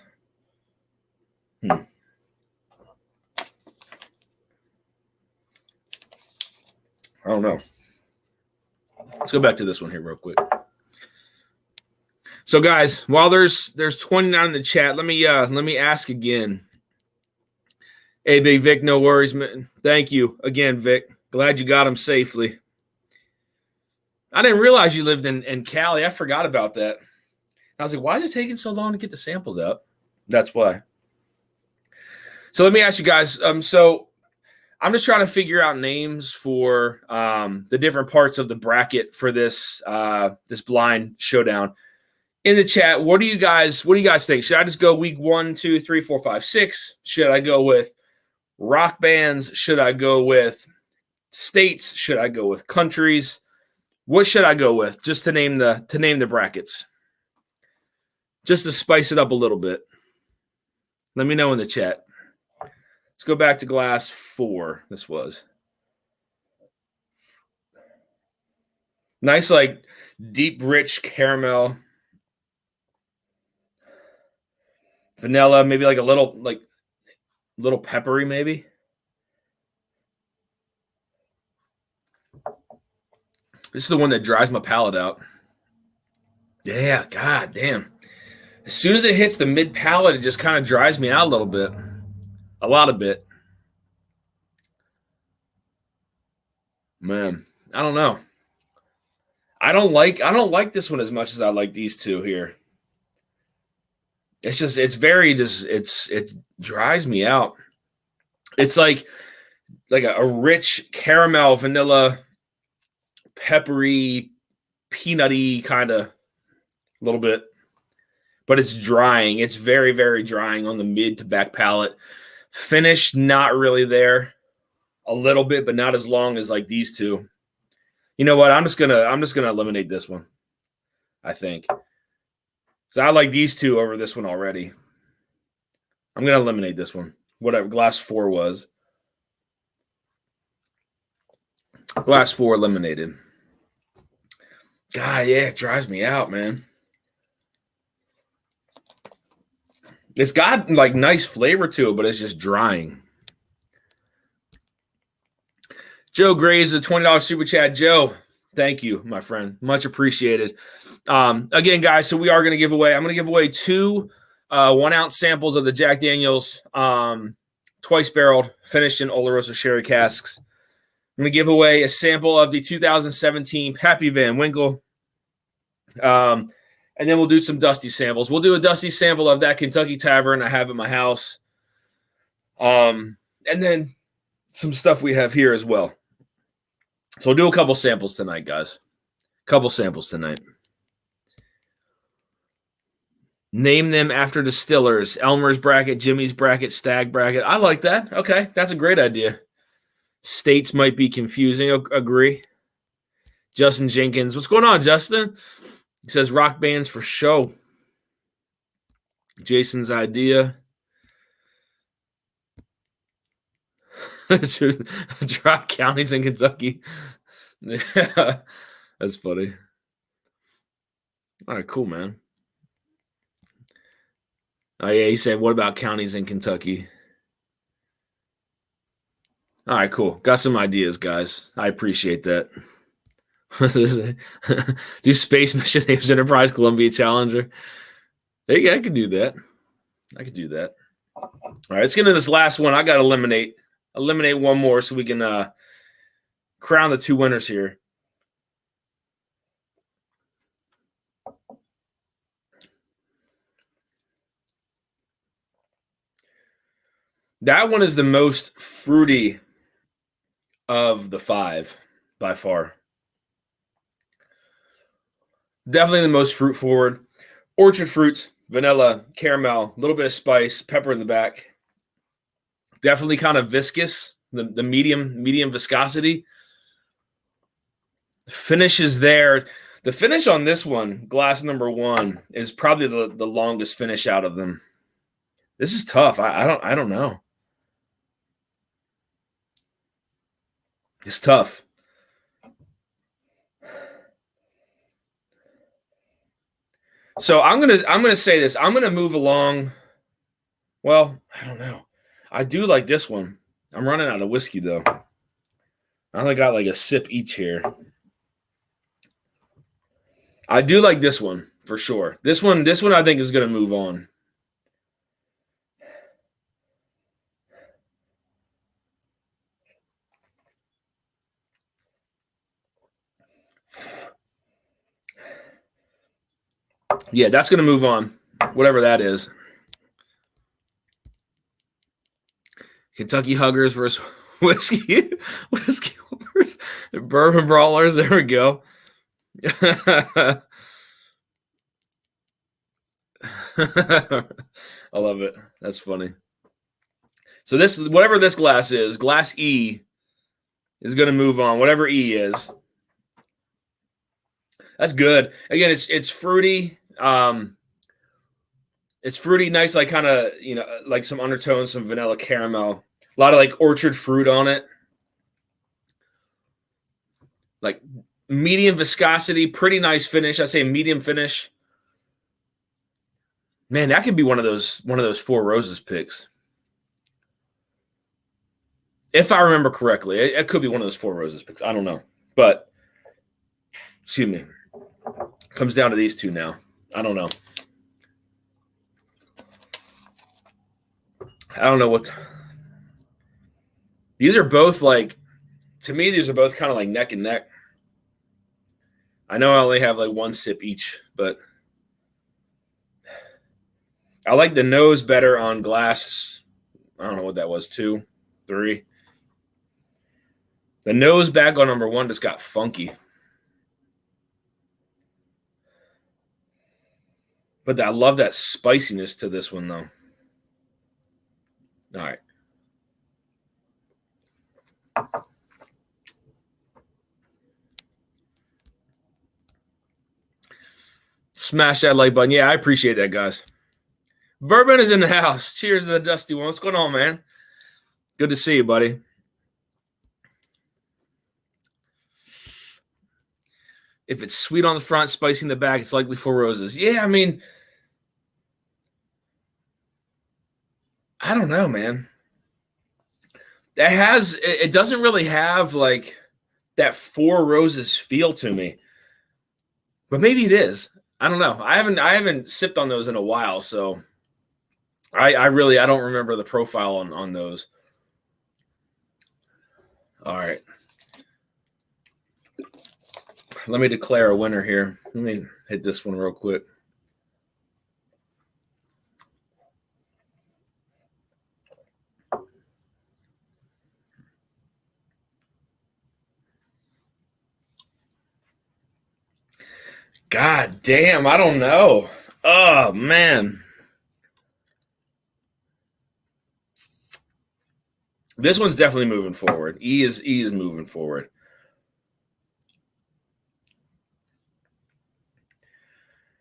I don't know. Let's go back to this one here real quick. So, guys, while there's 29 in the chat, let me ask again. Hey, Big Vic, no worries, man. Thank you again, Vic. Glad you got him safely. I didn't realize you lived in Cali. I forgot about that. I was like, why is it taking so long to get the samples out? That's why. So let me ask you guys. So I'm just trying to figure out names for the different parts of the bracket for this this blind showdown. In the chat, what do you guys think? Should I just go week 1, 2, 3, 4, 5, 6? Should I go with rock bands? Should I go with states? Should I go with countries? What should I go with? Just to name the brackets. Just to spice it up a little bit. Let me know in the chat. Let's go back to glass 4. This was nice, like deep, rich caramel, vanilla, maybe like a little peppery, maybe. This is the one that dries my palate out. Yeah, god damn. As soon as it hits the mid palate, it just kind of dries me out a little bit. A lot of bit. Man, I don't know. I don't like this one as much as I like these two here. It's just it dries me out. It's like a rich caramel, vanilla, peppery, peanutty kind of little bit. But it's drying. It's very, very drying on the mid to back palate. Finish, not really there. A little bit, but not as long as like these two. You know what? I'm just gonna eliminate this one, I think. So I like these two over this one already. I'm gonna eliminate this one. Whatever glass 4 was. Glass 4 eliminated. God, yeah, it drives me out, man. It's got like nice flavor to it, but it's just drying. Joe Graves with $20 super chat. Joe, thank you, my friend. Much appreciated. Again, guys, so we are going to give away. I'm going to give away 2 1-ounce samples of the Jack Daniels twice barreled, finished in Oloroso sherry casks. I'm going to give away a sample of the 2017 Pappy Van Winkle. And then we'll do some Dusty samples. We'll do a Dusty sample of that Kentucky Tavern I have at my house. And then some stuff we have here as well. So we'll do a couple samples tonight, guys. Couple samples tonight. Name them after distillers. Elmer's bracket, Jimmy's bracket, Stag bracket. I like that. Okay, that's a great idea. States might be confusing. Agree. Justin Jenkins. What's going on, Justin? He says rock bands for show. Jason's idea. Drop counties in Kentucky. Yeah, that's funny. All right, cool, man. Oh, yeah, he said, what about counties in Kentucky? All right, cool. Got some ideas, guys. I appreciate that. Do Space Mission Names Enterprise Columbia Challenger. There you go. I could do that. I could do that. All right, let's get into this last one. I got to eliminate one more so we can crown the 2 winners here. That one is the most fruity of the 5 by far. Definitely the most fruit forward. Orchard fruits, vanilla, caramel, a little bit of spice, pepper in the back. Definitely kind of viscous, the medium viscosity. Finish is there. The finish on this one, glass number 1, is probably the longest finish out of them. This is tough. I don't know. It's tough. So I'm gonna say this. I'm gonna move along. Well, I don't know. I do like this one. I'm running out of whiskey though. I only got like a sip each here. I do like this one for sure. This one I think is gonna move on. Yeah, that's gonna move on. Whatever that is. Kentucky Huggers versus whiskey versus bourbon brawlers. There we go. I love it. That's funny. So this, whatever this glass is, glass E is going to move on. Whatever E is, that's good. Again, it's fruity. It's fruity, nice, like kind of, like some undertones, some vanilla caramel, a lot of like orchard fruit on it. Like medium viscosity, pretty nice finish. I say medium finish. Man, that could be one of those 4 Roses picks. If I remember correctly, it could be one of those 4 Roses picks. I don't know. But, excuse me. Comes down to these 2 now. I don't know. I don't know what. These are both like, to me, these are both kind of like neck and neck. I know I only have like 1 sip each, but I like the nose better on glass. I don't know what that was, 2, 3. The nose back on number 1 just got funky. But I love that spiciness to this one, though. All right. Smash that like button. Yeah, I appreciate that, guys. Bourbon is in the house. Cheers to the Dusty one. What's going on, man? Good to see you, buddy. If it's sweet on the front, spicy in the back, it's likely Four Roses. Yeah, I mean, I don't know, man. It doesn't really have like that Four Roses feel to me. But maybe it is. I don't know. I haven't sipped on those in a while, so I don't remember the profile on those. All right. Let me declare a winner here. Let me hit this one real quick. God damn, I don't know. Oh, man. This one's definitely moving forward. E is moving forward.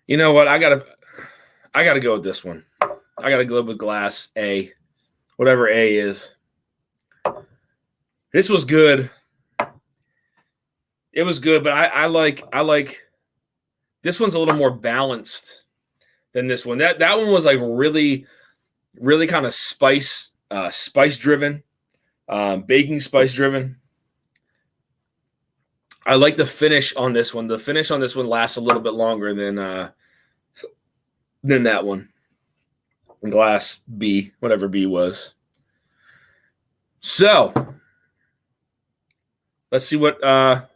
You know what? I gotta go with this one. I gotta go with Glass A, whatever A is. This was good. It was good, but I like this one's a little more balanced than this one. That one was like really, really kind of spice driven, baking spice driven. I like the finish on this one. The finish on this one lasts a little bit longer than that one. Glass B, whatever B was. So let's see what we're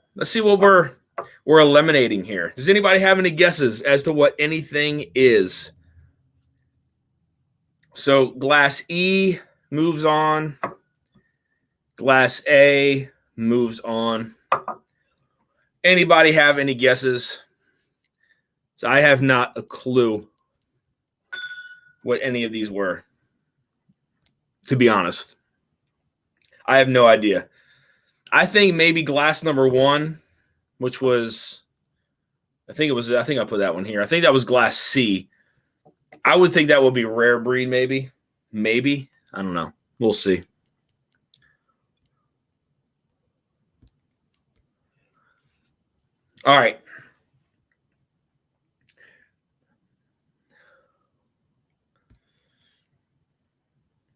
eliminating here. Does anybody have any guesses as to what anything is? So Glass E moves on. Glass A moves on. Anybody have any guesses? So I have not a clue what any of these were. To be honest, I have no idea. I think maybe glass number 1, which was, I think I put that one here. I think that was glass C. I would think that would be rare breed, maybe. Maybe. I don't know. We'll see. All right.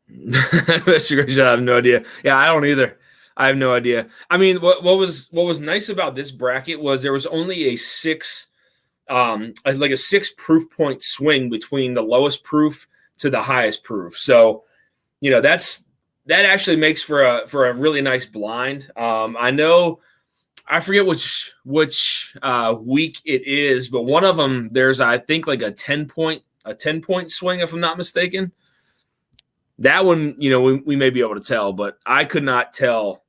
Mr. Gracious, I have no idea. Yeah, I don't either. I have no idea. I mean, what was nice about this bracket was there was only a 6 proof point swing between the lowest proof to the highest proof. So, that actually makes for a really nice blind. I forget which week it is, but one of them there's I think like a 10-point swing if I'm not mistaken. That one, we may be able to tell, but I could not tell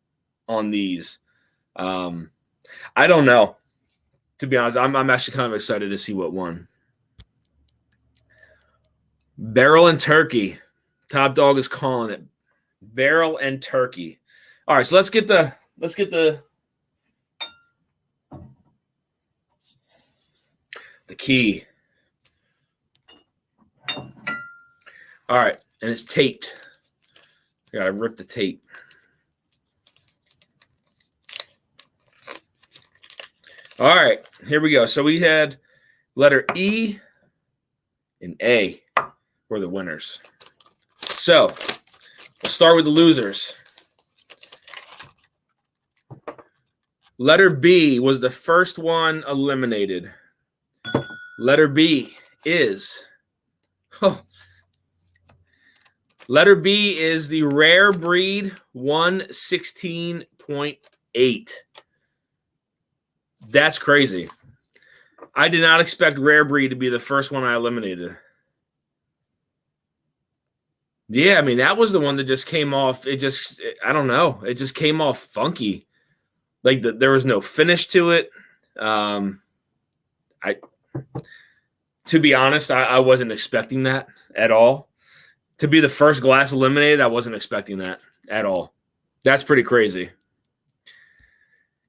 on these. I don't know. To be honest, I'm actually kind of excited to see what won. Barrel and Turkey. Top Dog is calling it. Barrel and Turkey. All right, so let's get the key. All right, and it's taped. I gotta rip the tape. All right, here we go. So we had letter E and A were the winners. So we'll start with the losers. Letter B was the first one eliminated. Letter B is letter B is the rare breed 116.8. That's crazy. I did not expect rare breed to be the first one I eliminated. Yeah, I mean, that was the one that just came off. I don't know. It just came off funky. Like there was no finish to it. To be honest, I wasn't expecting that at all. To be the first glass eliminated, I wasn't expecting that at all. That's pretty crazy.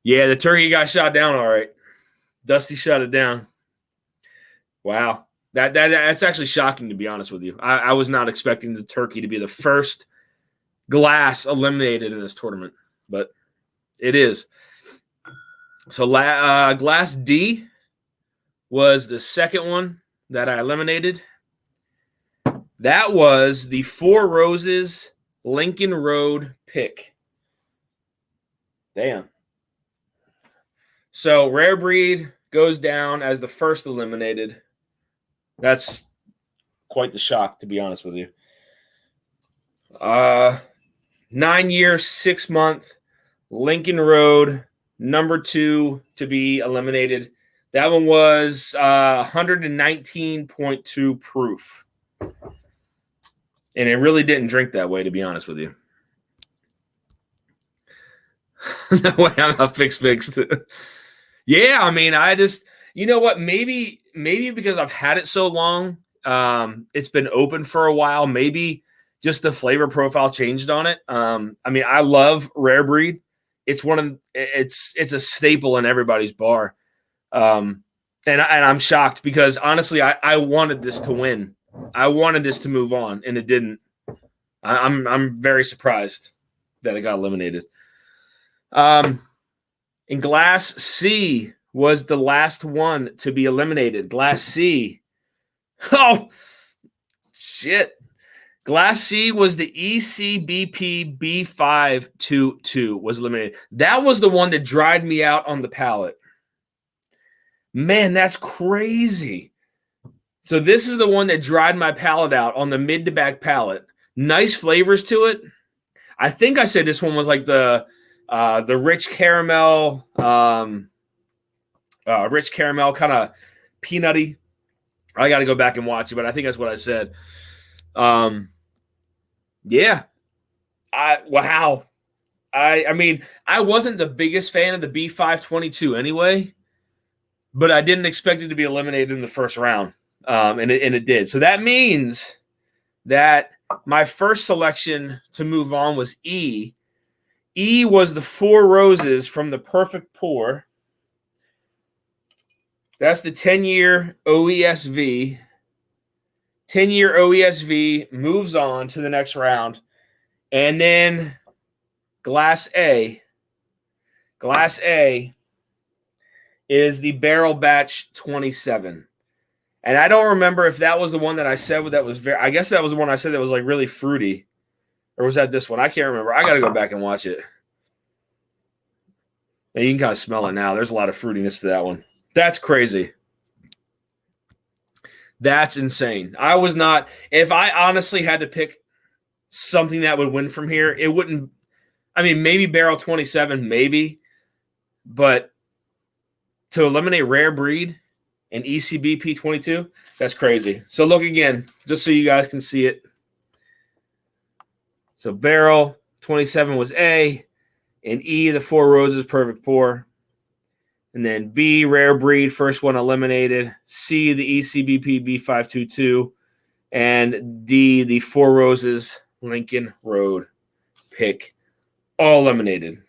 Yeah, the turkey got shot down all right. Dusty shut it down. Wow. That's actually shocking, to be honest with you. I was not expecting the turkey to be the first glass eliminated in this tournament, but it is. So glass D was the second one that I eliminated. That was the Four Roses Lincoln Road pick. Damn. So Rare Breed goes down as the first eliminated. That's quite the shock, to be honest with you. 9 year, 6 month Lincoln Road, number 2 to be eliminated. That one was 119.2 proof. And it really didn't drink that way, to be honest with you. No way I'm not fixed. Yeah, I mean, I just, you know what? Maybe because I've had it so long, it's been open for a while. Maybe just the flavor profile changed on it. I mean, I love Rare Breed. It's a staple in everybody's bar. And I'm shocked because honestly, I wanted this to win. I wanted this to move on, and it didn't. I'm very surprised that it got eliminated. And Glass C was the last one to be eliminated. Glass C. Oh, shit. Glass C was the ECBP B522 was eliminated. That was the one that dried me out on the palate. Man, that's crazy. So this is the one that dried my palate out on the mid to back palate. Nice flavors to it. I think I said this one was like the rich caramel, kind of peanutty. I got to go back and watch it, but I think that's what I said. Yeah. Wow. I mean, I wasn't the biggest fan of the B522 anyway, but I didn't expect it to be eliminated in the first round. And it did. So that means that my first selection to move on was E. E was the Four Roses from the Perfect Pour. That's the 10-year OESV. 10-year OESV moves on to the next round. And then Glass A. Glass A is the Barrel Batch 27. And I don't remember if that was the one that I said that was I guess that was the one I said that was like really fruity. Or was that this one? I can't remember. I got to go back and watch it. And you can kind of smell it now. There's a lot of fruitiness to that one. That's crazy. That's insane. I was not – if I honestly had to pick something that would win from here, it wouldn't – I mean, maybe Barrel 27, maybe. But to eliminate Rare Breed and ECB P22, that's crazy. So look again, just so you guys can see it. So Barrel 27 was A, and E, the Four Roses Perfect Pour. And then B, Rare Breed, first one eliminated. C, the ECBP B522. And D, the Four Roses Lincoln Road pick. All eliminated.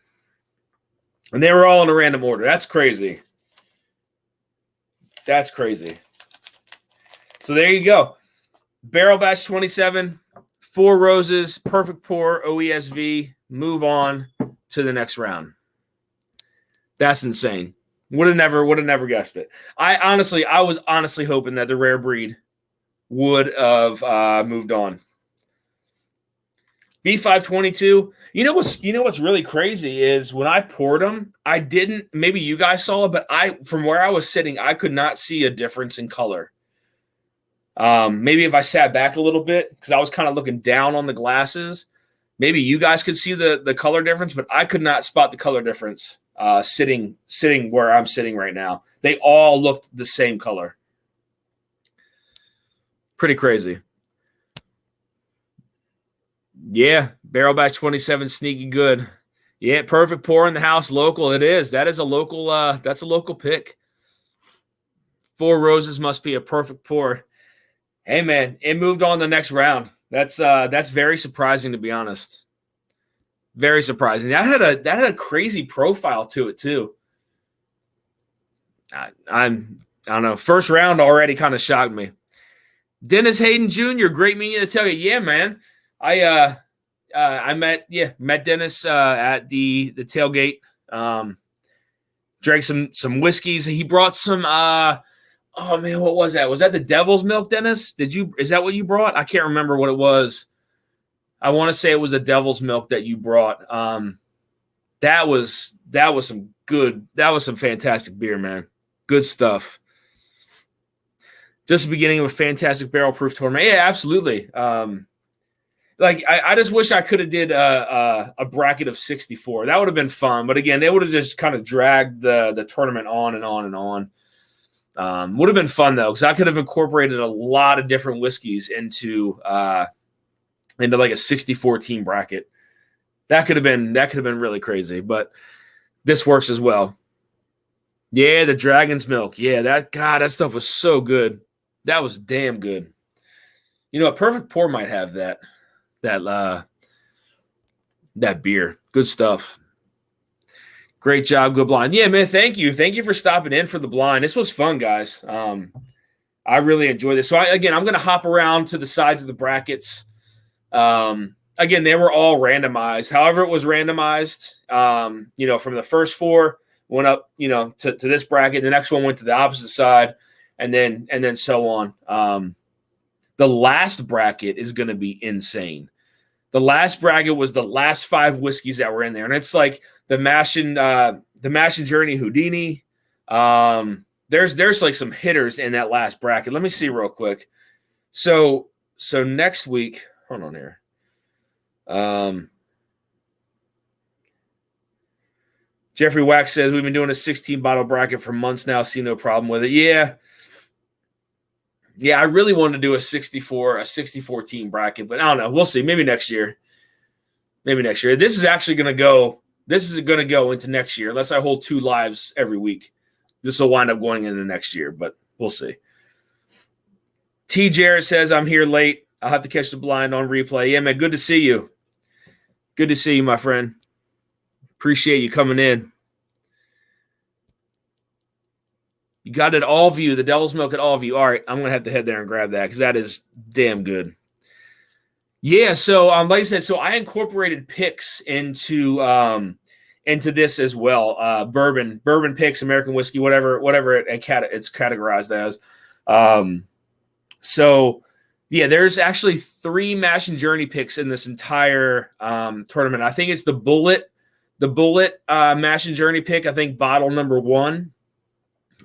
And they were all in a random order. That's crazy. That's crazy. So there you go. Barrel Batch 27, Four Roses, Perfect Pour, OESV, move on to the next round. That's insane. Would have never guessed it. I was honestly hoping that the Rare Breed would have moved on. B522. You know what's really crazy is when I poured them, I didn't. Maybe you guys saw it, but from where I was sitting, I could not see a difference in color. Maybe if I sat back a little bit because I was kind of looking down on the glasses, maybe you guys could see the color difference, but I could not spot the color difference. Sitting where I'm sitting right now, they all looked the same color. Pretty crazy. Yeah, Barrel Batch 27, sneaky good. Yeah, Perfect Pour in the house, local. It is. That is a local. That's a local pick. Four Roses must be a Perfect Pour. Hey man, it moved on the next round. That's very surprising, to be honest. Very surprising. That had a crazy profile to it too. I don't know. First round already kind of shocked me. Dennis Hayden Jr., great meeting to tell you. Yeah, man. I met Dennis at the tailgate. drank some whiskeys. He brought some oh man, what was that? Was that the devil's milk, Dennis? Is that what you brought? I can't remember what it was. I want to say it was the devil's milk that you brought. That was some fantastic beer, man. Good stuff. Just the beginning of a fantastic barrel proof tournament. Yeah, absolutely. I just wish I could have did a bracket of 64. That would have been fun. But again, they would have just kind of dragged the tournament on and on and on. Would have been fun though, because I could have incorporated a lot of different whiskeys into like a 64 team bracket. That could have been really crazy, but this works as well. Yeah, the dragon's milk. Yeah, that stuff was so good. That was damn good. You know, a perfect pour might have that beer. Good stuff. Great job, good blind. Yeah, man, thank you. Thank you for stopping in for the blind. This was fun, guys. I really enjoyed this. So I'm going to hop around to the sides of the brackets. Again, they were all randomized. However it was randomized, from the first four went up, to this bracket. The next one went to the opposite side, and then so on. The last bracket is going to be insane. The last bracket was the last 5 whiskeys that were in there, and it's like the Mash and Journey Houdini. There's like some hitters in that last bracket. Let me see real quick. So next week, hold on here. Jeffrey Wax says we've been doing a 16 bottle bracket for months now. See no problem with it. Yeah, I really wanted to do a 64 team bracket, but I don't know. We'll see. Maybe next year. This is actually going to go. This is going to go into next year, unless I hold 2 lives every week. This will wind up going into next year, but we'll see. T. Jarrett says I'm here late. I'll have to catch the blind on replay. Yeah, man, good to see you. Good to see you, my friend. Appreciate you coming in. You got it at Allview, the Devil's Milk at Allview. All right, I'm going to have to head there and grab that because that is damn good. Yeah, so like I said, so I incorporated picks into this as well. Bourbon picks, American whiskey, whatever it's categorized as. So yeah, there's actually 3 Mash and Journey picks in this entire tournament. I think it's the Bullet Mash and Journey pick. I think bottle number 1.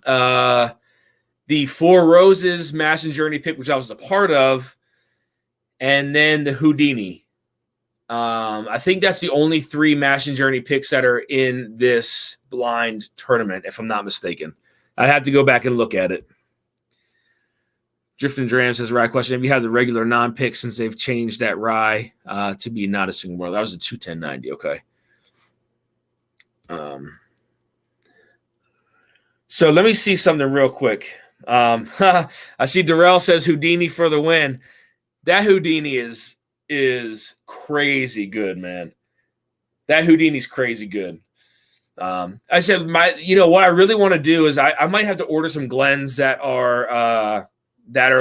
The Four Roses Mash and Journey pick, which I was a part of, and then the Houdini. I think that's the only 3 Mash and Journey picks that are in this blind tournament, if I'm not mistaken. I'd have to go back and look at it. Drifting Dram says, rye question. Have you had the regular non-pick since they've changed that rye to be not a single world? That was a 21090. Okay. So let me see something real quick. I see Darrell says Houdini for the win. That Houdini is crazy good, man. That Houdini's crazy good. I said what I really want to do is I might have to order some Glens that are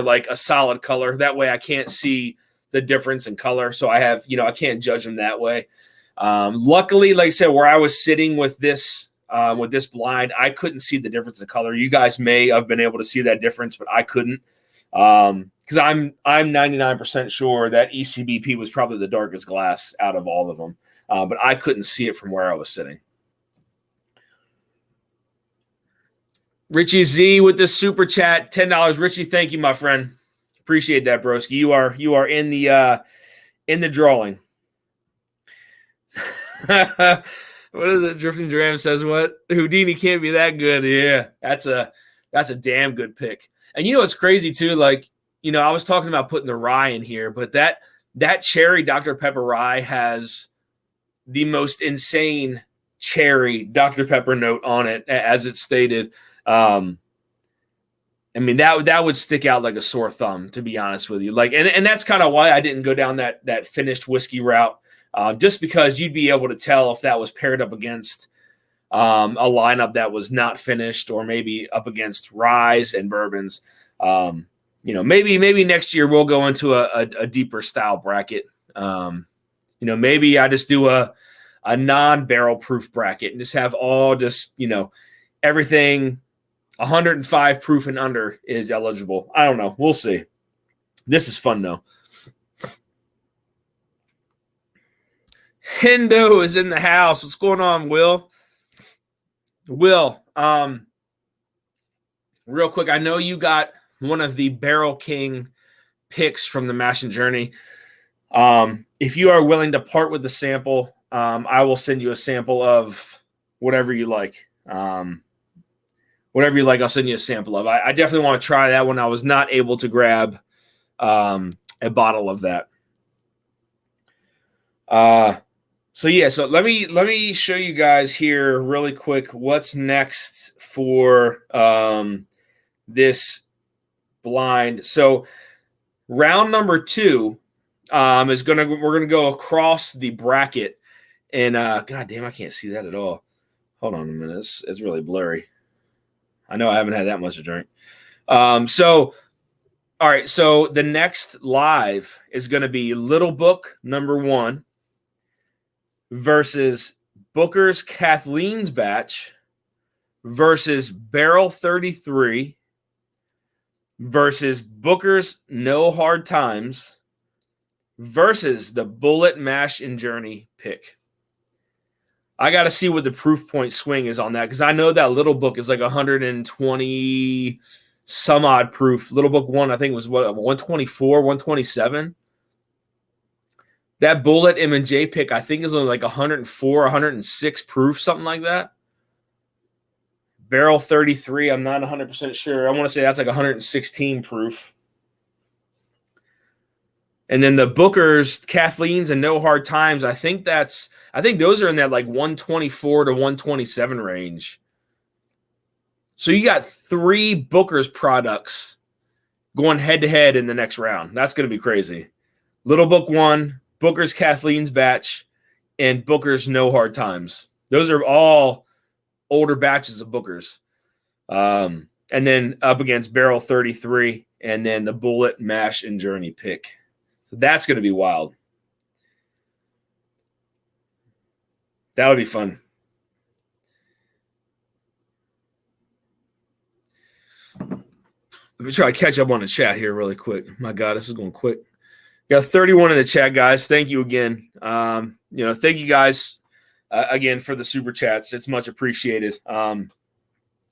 like a solid color. That way I can't see the difference in color. So I have, I can't judge them that way. Luckily, like I said, where I was sitting with this blind, I couldn't see the difference in color. You guys may have been able to see that difference, but I couldn't. Because I'm 99% sure that ECBP was probably the darkest glass out of all of them. But I couldn't see it from where I was sitting. Richie Z with this super chat, $10. Richie, thank you, my friend. Appreciate that, broski. You are in the drawing. What is it? Drifting Dram says what? Houdini can't be that good. Yeah, that's a damn good pick. And it's crazy too. Like, I was talking about putting the rye in here, but that cherry Dr. Pepper rye has the most insane cherry Dr. Pepper note on it, as it's stated. I mean, that would stick out like a sore thumb, to be honest with you. Like, and that's kind of why I didn't go down that finished whiskey route, just because you'd be able to tell if that was paired up against a lineup that was not finished, or maybe up against ryes and bourbons. Maybe next year we'll go into a deeper style bracket. Maybe I just do a non-barrel proof bracket and just have all everything 105 proof and under is eligible. I don't know. We'll see. This is fun though. Hendo is in the house. What's going on, Will? Will, real quick, I know you got one of the Barrel King picks from the Mash and Journey. If you are willing to part with the sample, I will send you a sample of whatever you like. Whatever you like, I'll send you a sample of. I definitely want to try that one. I was not able to grab a bottle of that. So let me show you guys here really quick what's next for this blind. So round number 2 we're gonna go across the bracket, and god damn, I can't see that at all. Hold on a minute, it's really blurry. I know I haven't had that much to drink. So all right, so the next live is going to be Little Book number 1 versus Booker's Kathleen's batch versus Barrel 33 versus Booker's No Hard Times versus the Bullet Mash and Journey pick. I got to see what the proof point swing is on that, because I know that Little Book is like 120 some odd proof. Little Book 1, I think, was what, 124, 127. That Bullet M&J pick, I think, is only like 104, 106 proof, something like that. Barrel 33, I'm not 100% sure. I want to say that's like 116 proof. And then the Booker's, Kathleen's, and No Hard Times, I think those are in that like 124 to 127 range. So you got 3 Booker's products going head-to-head in the next round. That's going to be crazy. Little Book 1, Booker's Kathleen's batch, and Booker's No Hard Times. Those are all older batches of Booker's. And then up against Barrel 33, and then the Bullet, Mash, and Journey pick. So that's going to be wild. That would be fun. Let me try to catch up on the chat here really quick. My God, this is going quick. Got 31 in the chat, guys. Thank you again. Thank you guys again for the super chats. It's much appreciated. Like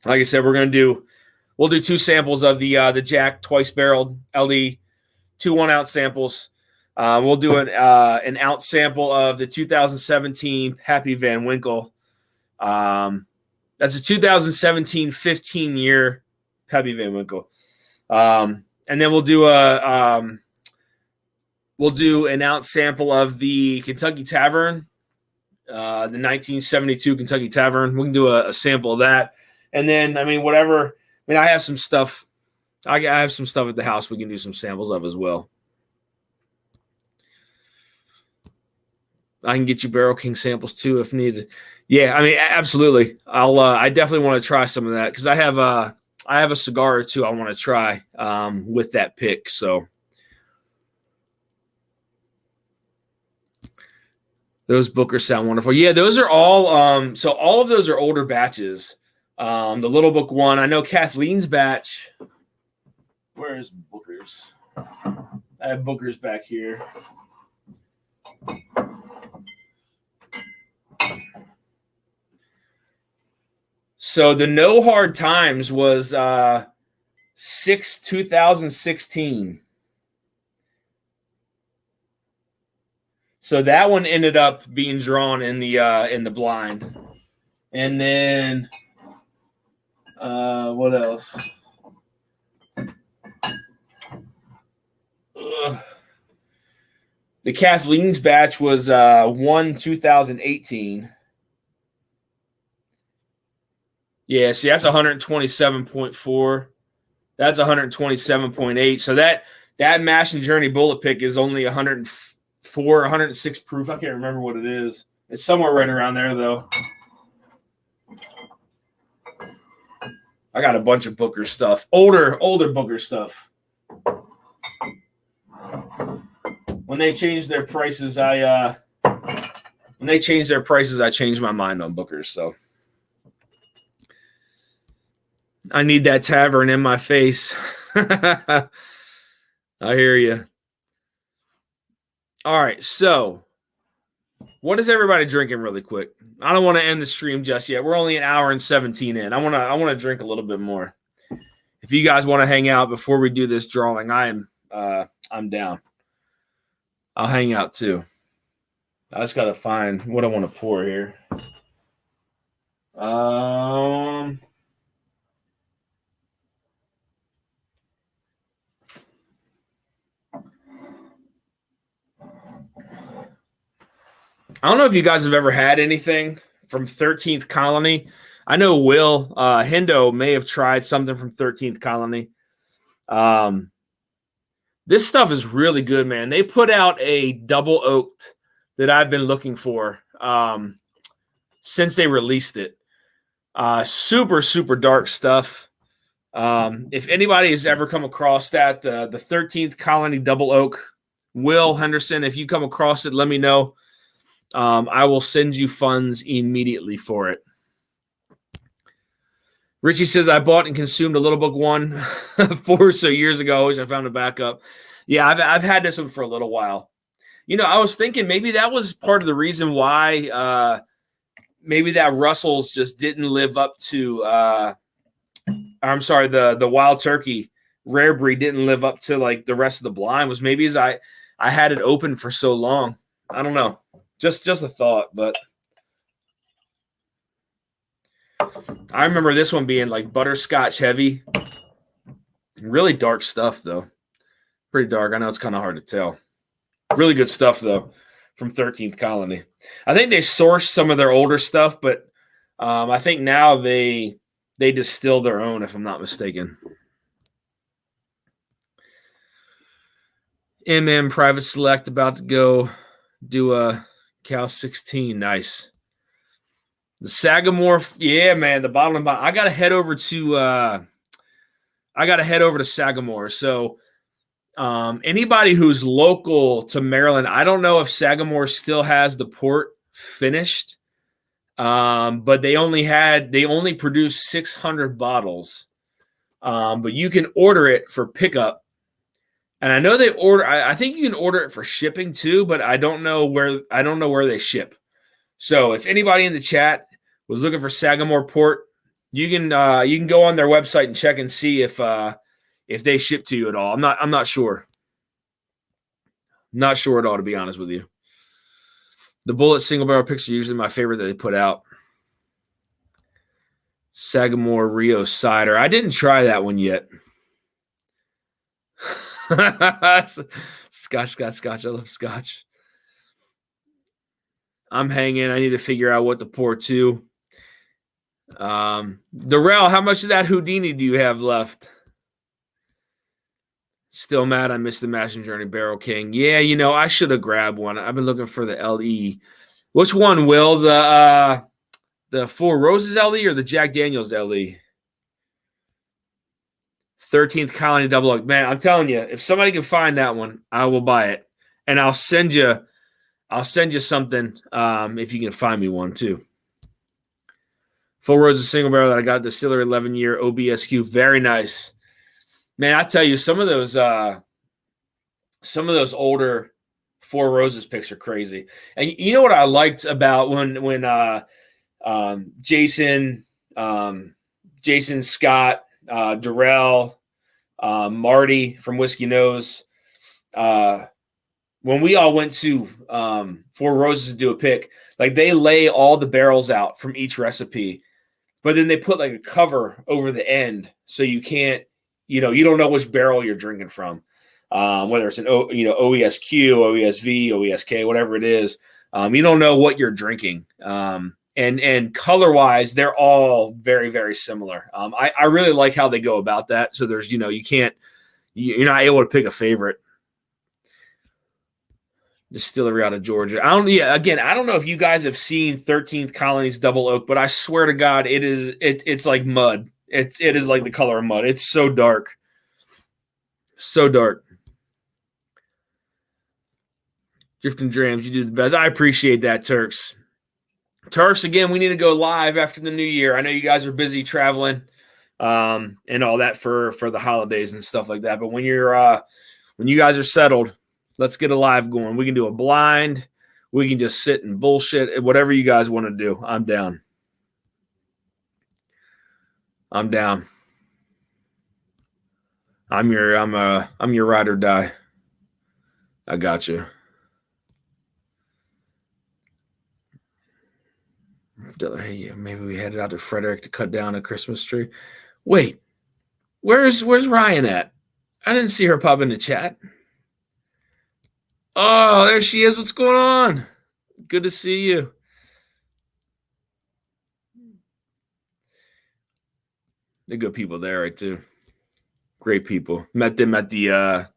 I said, we'll do 2 samples of the Jack twice barreled LD, 2 1-ounce samples. We'll do an ounce sample of the 2017 Happy Van Winkle. That's a 2017 15-year Happy Van Winkle. And then we'll do an ounce sample of the Kentucky Tavern, the 1972 Kentucky Tavern. We can do a sample of that. And then, I have some stuff. I have some stuff at the house we can do some samples of as well. I can get you Barrel King samples too if needed. Yeah, absolutely. I definitely want to try some of that, because I have a cigar or 2 I want to try with that pick. So those Bookers sound wonderful. Yeah, those are all. So all of those are older batches. The Little Book 1, I know Kathleen's batch. Where is Booker's? I have Booker's back here. So the No Hard Times was 2016. So that one ended up being drawn in the blind. And then what else? The Kathleen's batch was 2018. Yeah, see, that's 127.4. That's 127.8. So that Mash and Journey Bullet pick is only 104, 106 proof. I can't remember what it is. It's somewhere right around there, though. I got a bunch of Booker stuff. Older Booker stuff. When they change their prices, I changed my mind on Bookers. So I need that tavern in my face. I hear you. All right, so what is everybody drinking really quick? I don't want to end the stream just yet. We're only an hour and 17 in. I want to drink a little bit more. If you guys want to hang out before we do this drawing, I'm down. I'll hang out too. I just got to find what I want to pour here. I don't know if you guys have ever had anything from 13th Colony. I know Will Hendo may have tried something from 13th Colony. This stuff is really good, man. They put out a double oaked that I've been looking for since they released it. Super, super dark stuff. If anybody has ever come across that, the 13th Colony double oak, Will Henderson, if you come across it, let me know. I will send you funds immediately for it. Richie says, I bought and consumed a Little Book 1 4 or so years ago. I wish I found a backup. Yeah, I've had this one for a little while. You know, I was thinking maybe that was part of the reason why maybe that Russell's just didn't live up to I'm sorry, the Wild Turkey Rare Breed didn't live up to like the rest of the blind, was maybe as I had it open for so long. I don't know. Just a thought, but I remember this one being like butterscotch heavy. Really dark stuff, though. Pretty dark. I know it's kind of hard to tell. Really good stuff, though, from 13th Colony. I think they sourced some of their older stuff, but I think now they distill their own, if I'm not mistaken. MM Private Select about to go do a Cal 16. Nice. The Sagamore, yeah, man. The bottom of my, I gotta head over to Sagamore. So anybody who's local to Maryland, I don't know if Sagamore still has the port finished, but they only produced 600 bottles, but you can order it for pickup. And I know I think you can order it for shipping too, but I don't know where they ship. So if anybody in the chat was looking for Sagamore Port, you can go on their website and check and see if they ship to you at all. I'm not sure. Not sure at all, to be honest with you. The Bullet single barrel picks are usually my favorite that they put out. Sagamore Rio cider. I didn't try that one yet. Scotch. I love Scotch. I'm hanging. I need to figure out what to pour too. Darrell, how much of that Houdini do you have left? Still mad I missed the Mashing Journey Barrel King. Yeah, you know, I should have grabbed one. I've been looking for the LE. Which one, Will? The Four Roses LE or the Jack Daniels LE? 13th Colony Double Oak. Man, I'm telling you, if somebody can find that one, I will buy it. And I'll send you something if you can find me one too. Full Roses single barrel that I got, Distillery 11-year OBSQ. Very nice. Man, I tell you, some of those older Four Roses picks are crazy. And you know what I liked about when Jason Scott, Darrell, Marty from Whiskey Nose, when we all went to Four Roses to do a pick, like they lay all the barrels out from each recipe, but then they put like a cover over the end so you can't, you don't know which barrel you're drinking from, whether it's an OESQ, OESV, OESK, whatever it is. You don't know what you're drinking. And color wise, they're all very, very similar. I really like how they go about that. So there's, you're not able to pick a favorite. Distillery out of Georgia. I don't know if you guys have seen 13th Colony's Double Oak, but I swear to God, it's like mud. It is like the color of mud. It's so dark. So dark. Drifting Drams, you do the best. I appreciate that, Turks. Turks, again, we need to go live after the new year. I know you guys are busy traveling. and all that for the holidays and stuff like that. But when you guys are settled, let's get a live going. We can do a blind. We can just sit and bullshit. Whatever you guys want to do, I'm down. I'm down. I'm your ride or die. I got you. Hey, maybe we headed out to Frederick to cut down a Christmas tree. Wait, where's Ryan at? I didn't see her pop in the chat. Oh, there she is. What's going on? Good to see you. They're good people there, right, too. Great people. Met them at the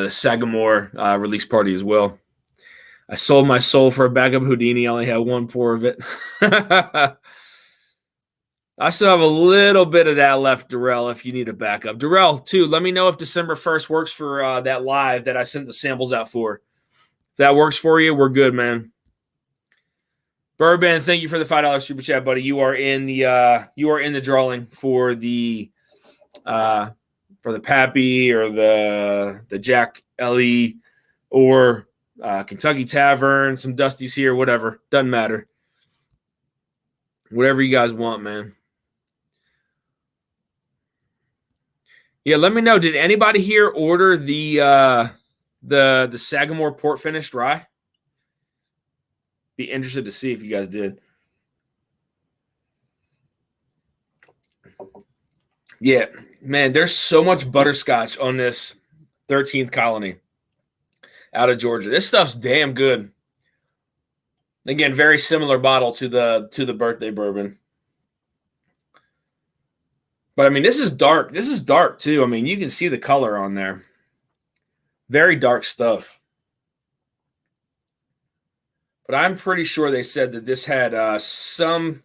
Sagamore release party as well. I sold my soul for a backup Houdini. I only had one pour of it. I still have a little bit of that left, Darrell, if you need a backup. Darrell, too, let me know if December 1st works for that live that I sent the samples out for. If that works for you, we're good, man. Bourbon, thank you for the $5 super chat, buddy. You are in the drawing for the Pappy or the Jack Ellie or Kentucky Tavern, some Dusties here, whatever. Doesn't matter. Whatever you guys want, man. Yeah, let me know. Did anybody here order the Sagamore port finished rye? Be interested to see if you guys did. Yeah, man, there's so much butterscotch on this 13th Colony out of Georgia. This stuff's damn good. Again, very similar bottle to the birthday bourbon. But I mean, this is dark. This is dark too. I mean, you can see the color on there. Very dark stuff. But I'm pretty sure they said that this had some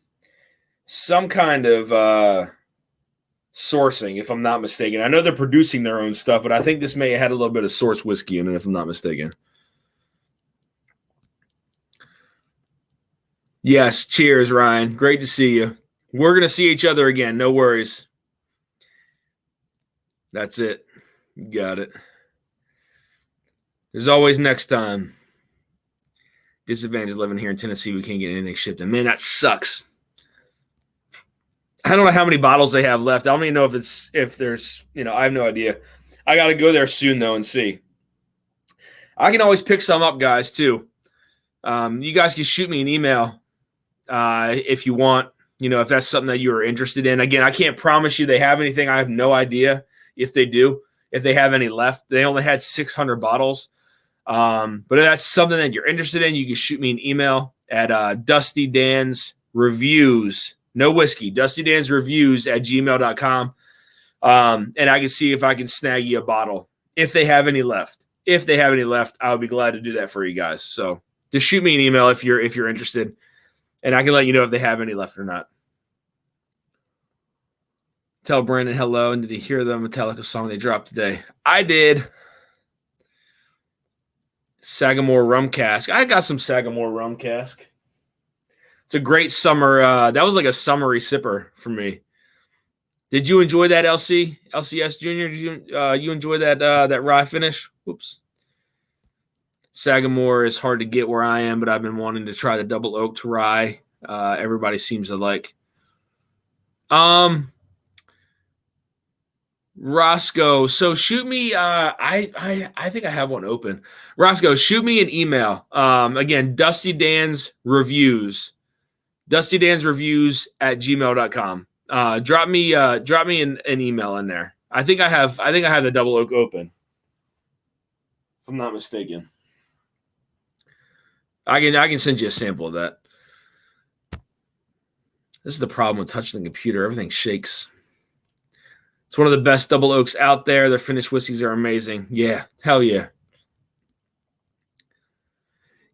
kind of sourcing, if I'm not mistaken. I know they're producing their own stuff, but I think this may have had a little bit of source whiskey in it, if I'm not mistaken. Yes, cheers, Ryan. Great to see you. We're going to see each other again. No worries. That's it. You got it. There's always next time. Disadvantage living here in Tennessee. We can't get anything shipped in. Man, that sucks. I don't know how many bottles they have left. I don't even know if there's, I have no idea. I got to go there soon, though, and see. I can always pick some up, guys, too. You guys can shoot me an email if you want, if that's something that you're interested in. Again, I can't promise you they have anything. I have no idea if they do, if they have any left. They only had 600 bottles. But if that's something that you're interested in, you can shoot me an email at Dusty Dan's Reviews. No whiskey, DustyDansReviews@gmail.com. And I can see if I can snag you a bottle if they have any left. If they have any left, I would be glad to do that for you guys. So just shoot me an email if you're interested, and I can let you know if they have any left or not. Tell Brandon hello, and did he hear the Metallica song they dropped today? I did. Sagamore Rum Cask. I got some Sagamore Rum Cask. It's a great summer. That was like a summery sipper for me. Did you enjoy that, LCS Junior? Did you enjoy that rye finish? Oops. Sagamore is hard to get where I am, but I've been wanting to try the double oak to rye. Everybody seems to like. Roscoe, so shoot me. I think I have one open. Roscoe, shoot me an email. Again, Dusty Dan's Reviews. DustyDansReviews@gmail.com. Drop me an email in there. I think I have the double oak open. If I'm not mistaken. I can send you a sample of that. This is the problem with touching the computer. Everything shakes. It's one of the best double oaks out there. Their finished whiskeys are amazing. Yeah, hell yeah.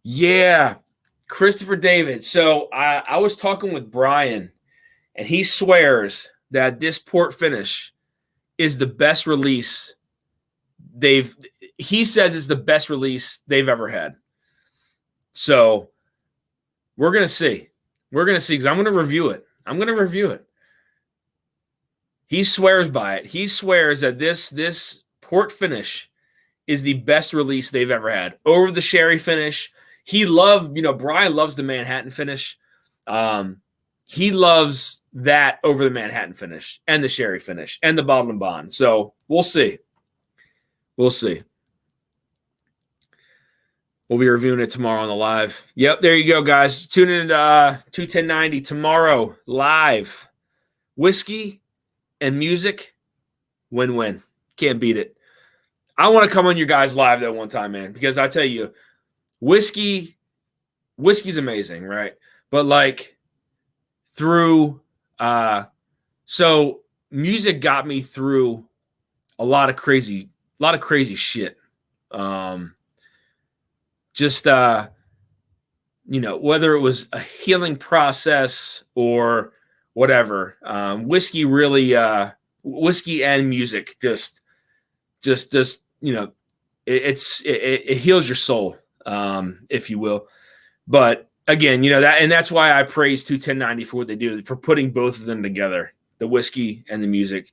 Yeah, Christopher David. So I was talking with Brian, and he swears that this port finish is the best release he says it's the best release they've ever had. So we're going to see. We're going to see because I'm going to review it. He swears by it. He swears that this port finish is the best release they've ever had over the sherry finish. He loved, Brian loves the Manhattan finish. He loves that over the Manhattan finish and the sherry finish and the bottle and bond. So we'll see. We'll see. We'll be reviewing it tomorrow on the live. Yep, there you go, guys. Tune in to 21090 tomorrow live. Whiskey and music, win-win. Can't beat it. I want to come on your guys live that one time, man, because I tell you, whiskey's amazing, right? But like through so music got me through a lot of crazy shit. Whether it was a healing process or whatever, whiskey and music just it heals your soul, if you will. But again, that's why I praise 21090 for what they do, for putting both of them together, the whiskey and the music.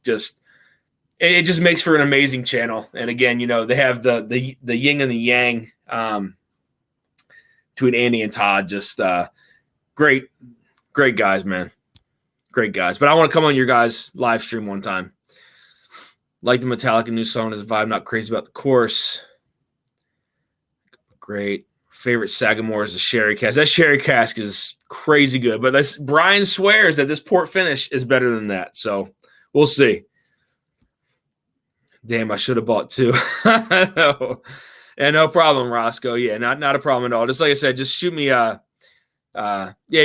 It just makes for an amazing channel. And again, they have the yin and the yang between Andy and Todd. Just great guys, man. Great guys. But I want to come on your guys' live stream one time. Like the Metallica new song is a vibe, not crazy about the chorus. Great. Favorite Sagamore is the sherry cask. That sherry cask is crazy good. But Brian swears that this port finish is better than that. So we'll see. Damn, I should have bought two. No. Yeah, no problem, Roscoe. Yeah, not a problem at all. Just like I said, just shoot me you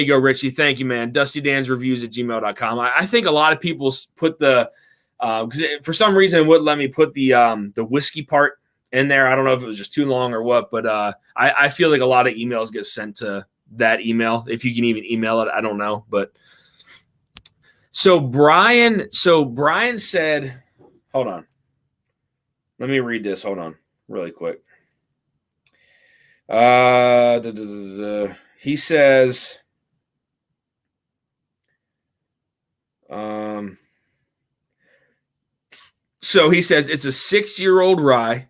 go, Richie. Thank you, man. DustyDansReviews@gmail.com. I think a lot of people put because for some reason it wouldn't let me put the whiskey part in there. I don't know if it was just too long or what, but I feel like a lot of emails get sent to that email. If you can even email it, I don't know. But so Brian said, hold on. Let me read this. Hold on really quick. He says, so he says it's a 6-year-old rye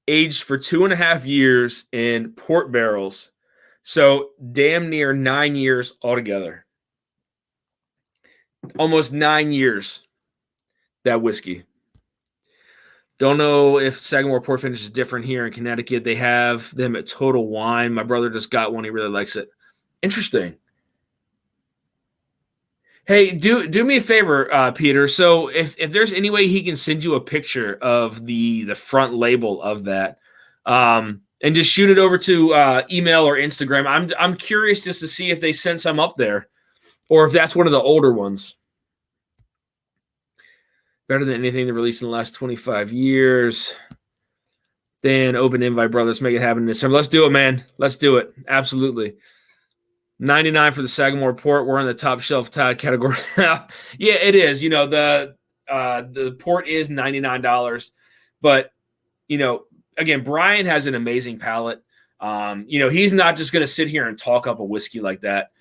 aged for 2.5 years in port barrels. So damn near 9 years altogether. Almost 9 years, that whiskey. Don't know if Sagamore Port Finish is different here in Connecticut. They have them at Total Wine. My brother just got one. He really likes it. Interesting. Hey, do me a favor, Peter. So if there's any way he can send you a picture of the front label of that, and just shoot it over to email or Instagram. I'm curious just to see if they sent some up there, or if that's one of the older ones. Better than anything they released in the last 25 years. Then open invite, brother. Let's make it happen in December. Let's do it, man. Let's do it. Absolutely. 99 for the Sagamore Port. We're in the top shelf tag category. Yeah, it is. The port is $99. But, again, Brian has an amazing palate. He's not just going to sit here and talk up a whiskey like that.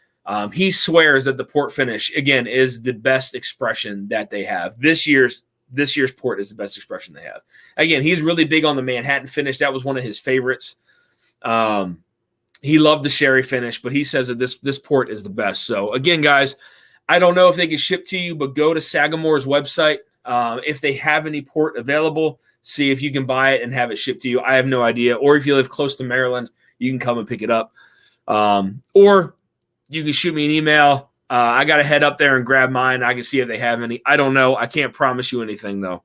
He swears that the port finish, again, is the best expression that they have. This year's port is the best expression they have. Again, he's really big on the Manhattan finish. That was one of his favorites. He loved the sherry finish, but he says that this port is the best. So again, guys, I don't know if they can ship to you, but go to Sagamore's website. If they have any port available, see if you can buy it and have it shipped to you. I have no idea. Or if you live close to Maryland, you can come and pick it up. Or you can shoot me an email. I got to head up there and grab mine. I can see if they have any. I don't know. I can't promise you anything, though.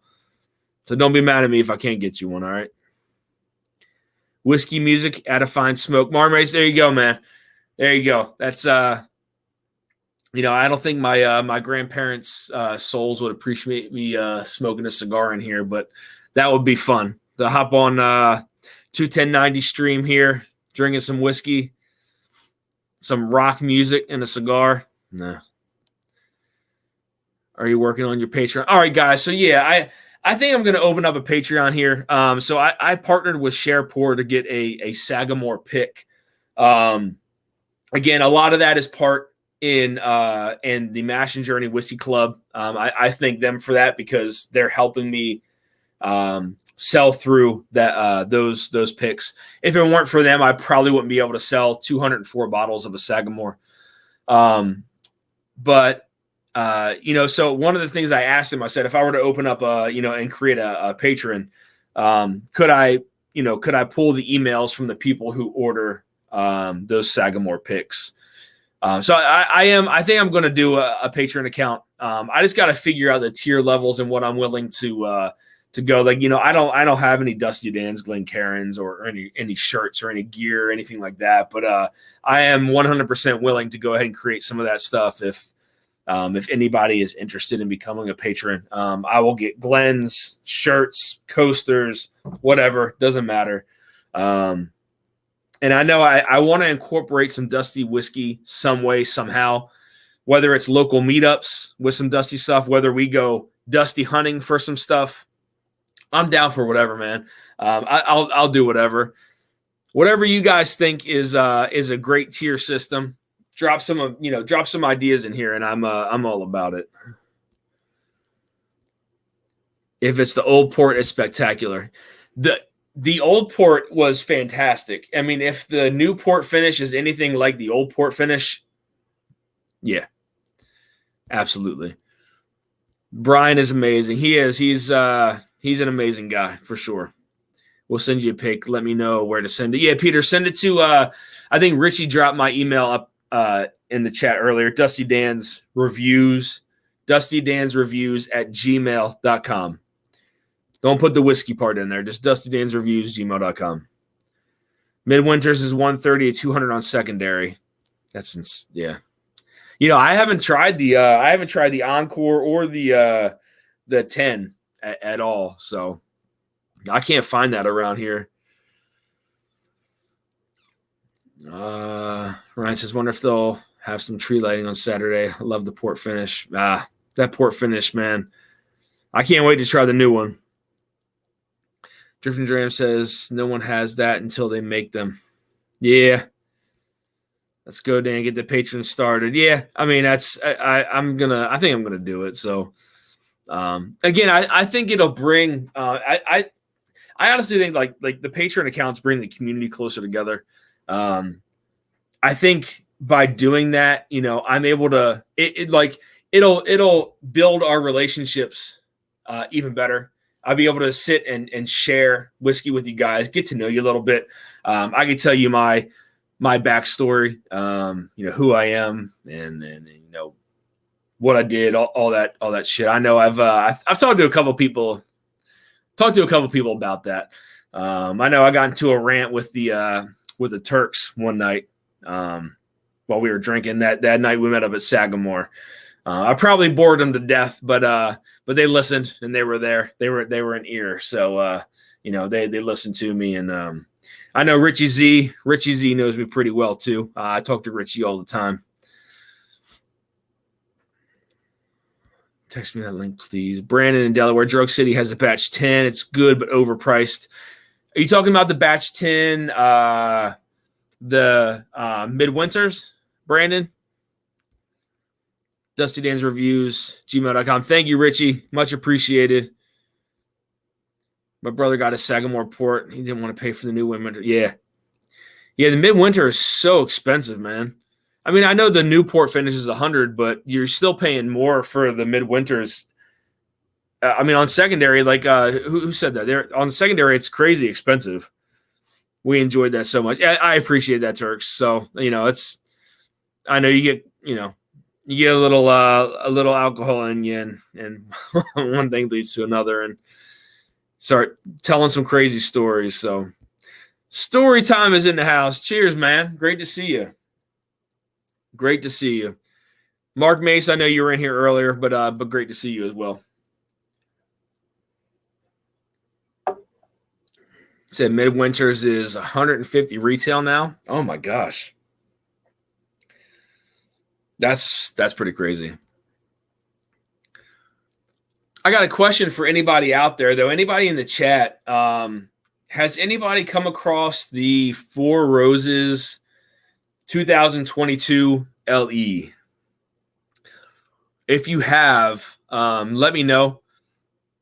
So don't be mad at me if I can't get you one, all right? Whiskey music, add a fine smoke. Marmace, there you go, man. There you go. That's, I don't think my grandparents' souls would appreciate me smoking a cigar in here, but that would be fun. To hop on 21090 stream here, drinking some whiskey, some rock music, and a cigar. Nah. Are you working on your Patreon? All right, guys. So, yeah, I think I'm going to open up a Patreon here. So I partnered with SharePoor to get a Sagamore pick. Again, a lot of that is part in the Mash and Journey Whiskey Club. I thank them for that because they're helping me sell through that those picks. If it weren't for them, I probably wouldn't be able to sell 204 bottles of a Sagamore. But so one of the things I asked him, I said, if I were to open up and create a Patreon, could I pull the emails from the people who order those Sagamore picks? So I think I'm going to do a Patreon account. I just got to figure out the tier levels and what I'm willing to go. Like, I don't have any Dusty Dan's, Glencairns, or any shirts or any gear or anything like that. But I am 100% willing to go ahead and create some of that stuff if anybody is interested in becoming a patron. I will get Glenn's shirts, coasters, whatever, doesn't matter. And I know I want to incorporate some Dusty whiskey some way, somehow, whether it's local meetups with some Dusty stuff, whether we go Dusty hunting for some stuff. I'm down for whatever, man. I'll do whatever. Whatever you guys think is a great tier system. Drop some ideas in here, and I'm all about it. If it's the old port, it's spectacular. The old port was fantastic. I mean, if the new port finish is anything like the old port finish, yeah, absolutely. Brian is amazing. He is. He's an amazing guy for sure. We'll send you a pic. Let me know where to send it. Yeah, Peter, send it to. I think Richie dropped my email up in the chat earlier. Dusty Dan's Reviews @gmail.com. Don't put the whiskey part in there. Just Dusty Dan's Reviews, gmail.com. Midwinters is 130 to 200 on secondary. That's yeah. I haven't tried the Encore or the 10 at all. So I can't find that around here. Ryan says, wonder if they'll have some tree lighting on Saturday. I love the port finish. That port finish, man. I can't wait to try the new one. Drifting Dram says no one has that until they make them. Yeah. Let's go, Dan, get the patron started. Yeah, I mean, I think I'm gonna do it. So again, I think it'll bring I honestly think like the Patreon accounts bring the community closer together. I think by doing that, I'm able to it'll build our relationships even better. I'll be able to sit and share whiskey with you guys, get to know you a little bit. I can tell you my backstory, who I am and what I did, all that shit. I know I've talked to a couple people about that. I know I got into a rant with the Turks one night while we were drinking. That night we met up at Sagamore. I probably bored them to death, but they listened and they were there. They were an ear. So they listened to me, and I know Richie Z knows me pretty well too. I talk to Richie all the time. Text me that link, please. Brandon in Delaware, Drug City has a batch 10. It's good but overpriced. Are you talking about the batch 10, the Midwinters, Brandon? Dusty Dan's Reviews, gmail.com. Thank you, Richie. Much appreciated. My brother got a Sagamore port. He didn't want to pay for the new Midwinter. Yeah. Yeah, the Midwinter is so expensive, man. I mean, I know the new port finish is 100, but you're still paying more for the Midwinters. On secondary, like who said that? There on secondary, it's crazy expensive. We enjoyed that so much. I appreciate that, Turks. So I know you get a little alcohol in you, and one thing leads to another, and start telling some crazy stories. So story time is in the house. Cheers, man. Great to see you. Great to see you. Mark Mace, I know you were in here earlier, but great to see you as well. Said Midwinters is 150 retail now. Oh my gosh. That's pretty crazy. I got a question for anybody out there, though. Anybody in the chat, has anybody come across the Four Roses 2022 LE? if you have, let me know.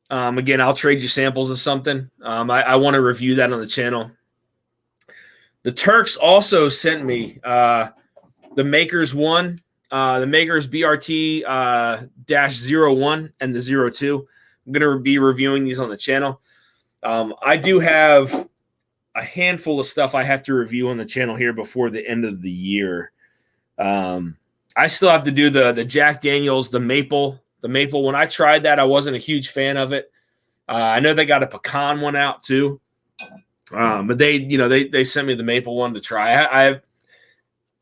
Again, I'll trade you samples of something. I want to review that on the channel. The Turks also sent me the Makers 1, the Makers BRT -01 and the 02. I'm going to be reviewing these on the channel. I do have a handful of stuff I have to review on the channel here before the end of the year. I still have to do the Jack Daniels, the maple. The maple, when I tried that, I wasn't a huge fan of it. I know they got a pecan one out too. But they sent me the maple one to try. I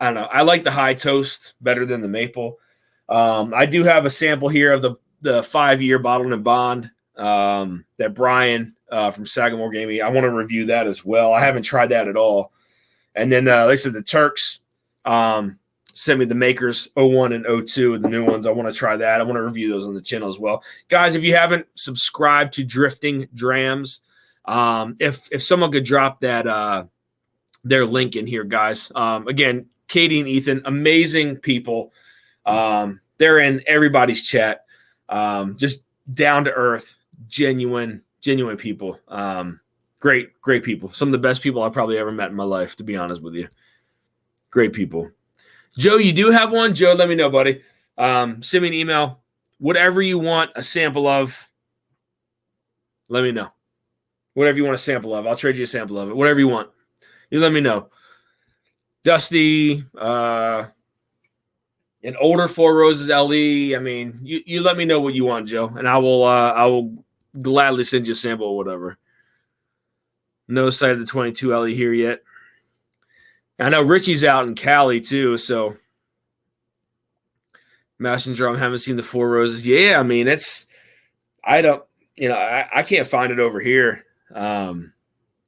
don't know. I like the high toast better than the maple. I do have a sample here of the 5-year bottled and bond that Brian from Sagamore gave me. I want to review that as well. I haven't tried that at all. And then, like I said, the Turks sent me the Makers 01 and 02, the new ones. I want to try that. I want to review those on the channel as well. Guys, if you haven't subscribed to Drifting Drams, if someone could drop that their link in here, guys. Again, Katie and Ethan, amazing people. They're in everybody's chat. Just down to earth, genuine people. Great people. Some of the best people I've probably ever met in my life, to be honest with you. Great people. Joe, you do have one? Joe, let me know, buddy. Send me an email. Whatever you want a sample of, let me know. Whatever you want a sample of. I'll trade you a sample of it. Whatever you want. You let me know. Dusty, an older Four Roses LE. I mean, you let me know what you want, Joe, and I will gladly send you a sample or whatever. No sight of the 22 LE here yet. I know Richie's out in Cali too, so Mash and Drum, haven't seen the Four Roses. Yeah, I mean, I can't find it over here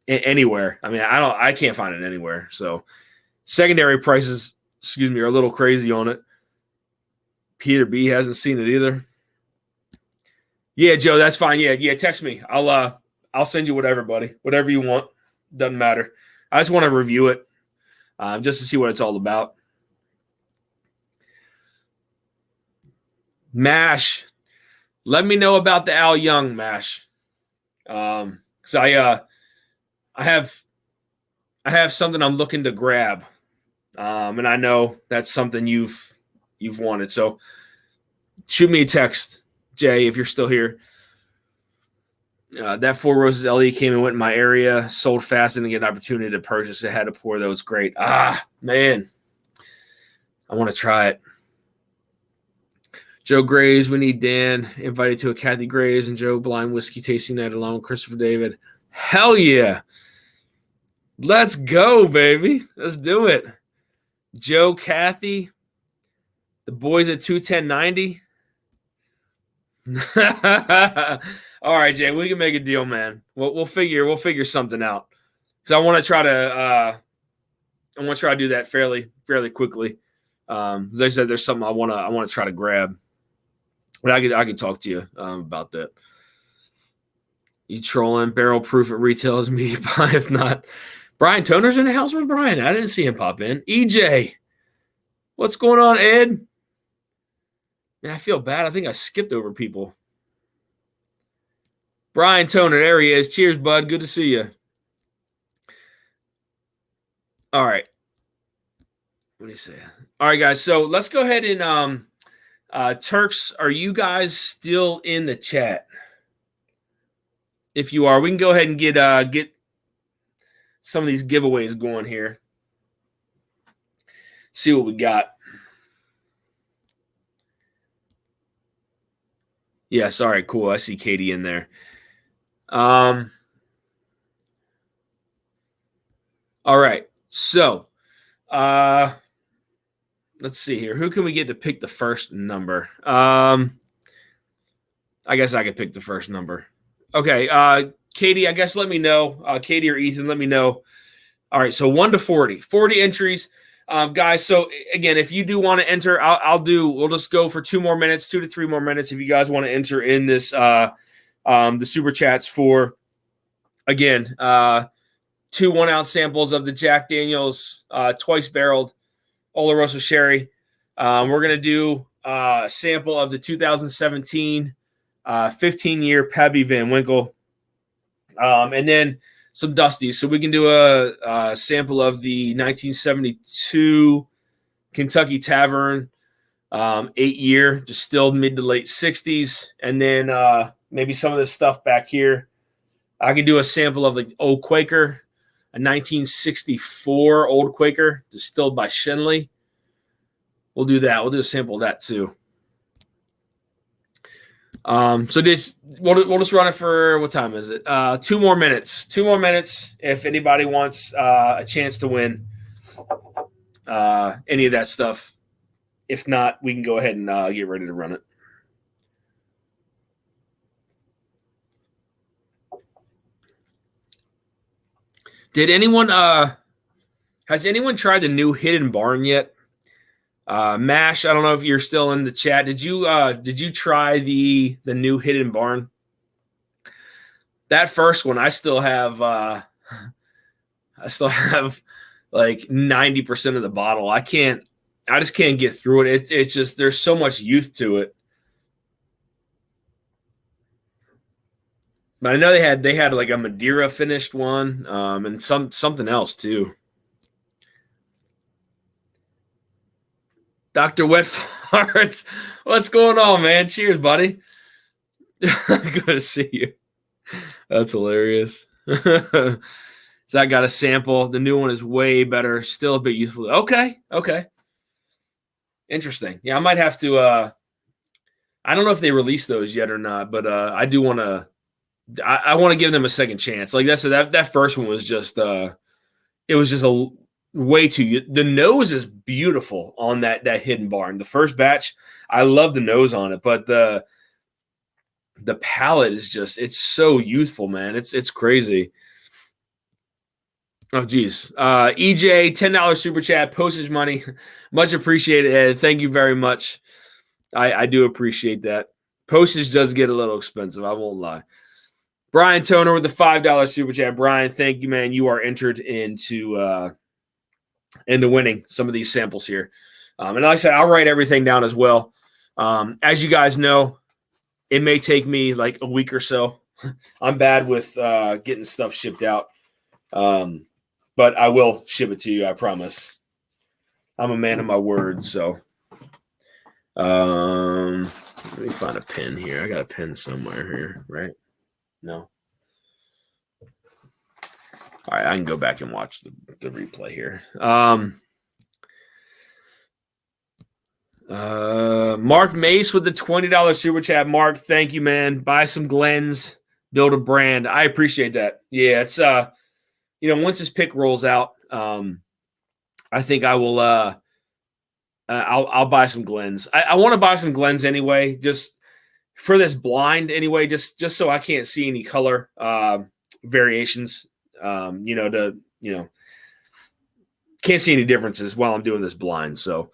anywhere. I mean, I can't find it anywhere. So secondary prices, are a little crazy on it. Peter B hasn't seen it either. Yeah, Joe, that's fine. Yeah, text me. I'll send you whatever, buddy. Whatever you want. Doesn't matter. I just want to review it. Just to see what it's all about. Mash, let me know about the Al Young, Mash. Because I have something I'm looking to grab, and I know that's something you've wanted. So shoot me a text, Jay, if you're still here. That Four Roses LE came and went in my area, sold fast, and didn't get an opportunity to purchase it. Had to pour. That was great. Man. I want to try it. Joe Grays, we need Dan invited to a Kathy Grays and Joe Blind Whiskey Tasting Night along with Christopher David. Hell yeah. Let's go, baby. Let's do it. Joe, Kathy, the boys at 21090. All right, Jay, we can make a deal, man. We'll figure something out. Because I want to try to do that fairly quickly. As I said, there's something I want to try to grab. But I can talk to you about that. You trolling? Barrel proof at retail is media buy. If not, Brian Toner's in the house with Brian. I didn't see him pop in. EJ, what's going on, Ed? Man, I feel bad. I think I skipped over people. Brian Toner, there he is. Cheers, bud. Good to see you. All right. What do you say? All right, guys. So let's go ahead and Turks, are you guys still in the chat? If you are, we can go ahead and get some of these giveaways going here. See what we got. Yes, all right, cool. I see Katie in there. All right, so let's see here. Who can we get to pick the first number? I guess I could pick the first number. Okay, Katie, I guess let me know. Katie or Ethan, let me know. All right, so 1 to 40. 40 entries. Guys, so again, if you do want to enter, we'll just go for 2 more minutes, 2 to 3 more minutes if you guys want to enter in this the super chats for, again, 2 1-ounce samples of the Jack Daniels twice barreled Oloroso Sherry. We're going to do sample of the 2017 15-year Pappy Van Winkle, and then some Dusties. So we can do a sample of the 1972 Kentucky Tavern 8-year, distilled mid to late 60s, and then maybe some of this stuff back here. I can do a sample of the Old Quaker, a 1964 Old Quaker, distilled by Shenley. We'll do that. We'll do a sample of that too. So this we'll just run it for, what time is it? 2 more minutes. 2 more minutes. If anybody wants a chance to win any of that stuff. If not, we can go ahead and get ready to run it. Did anyone has anyone tried the new Hidden Barn yet? Mash, I don't know if you're still in the chat. Did you try the new Hidden Barn? That first one, I still have like 90% of the bottle. I just can't get through it. It's just, there's so much youth to it. But I know they had like a Madeira finished one, and something else too. Dr. Wet Farts, what's going on, man? Cheers, buddy. Good to see you. That's hilarious. So I got a sample. The new one is way better. Still a bit useful. Okay. Interesting. Yeah, I might have to. I don't know if they released those yet or not, but I do want to. I want to give them a second chance. Like that first one was just. It was just a way too. The nose is beautiful on that Hidden Barn. The first batch, I love the nose on it, but the palate is just. It's so youthful, man. It's crazy. Oh, geez. EJ, $10 super chat, postage money. Much appreciated, Ed. Thank you very much. I do appreciate that. Postage does get a little expensive. I won't lie. Brian Toner with the $5 super chat. Brian, thank you, man. You are entered into winning some of these samples here. And like I said, I'll write everything down as well. As you guys know, it may take me like a week or so. I'm bad with getting stuff shipped out. But I will ship it to you, I promise. I'm a man of my word, so. Let me find a pen here. I got a pen somewhere here, right? No. All right, I can go back and watch the replay here. Mark Mace with the $20 super chat. Mark, thank you, man. Buy some Glens, build a brand. I appreciate that. Yeah, it's once this pick rolls out, I think I will. I'll buy some Glens. I want to buy some Glens anyway, just for this blind anyway, just so I can't see any color variations. Can't see any differences while I'm doing this blind. So,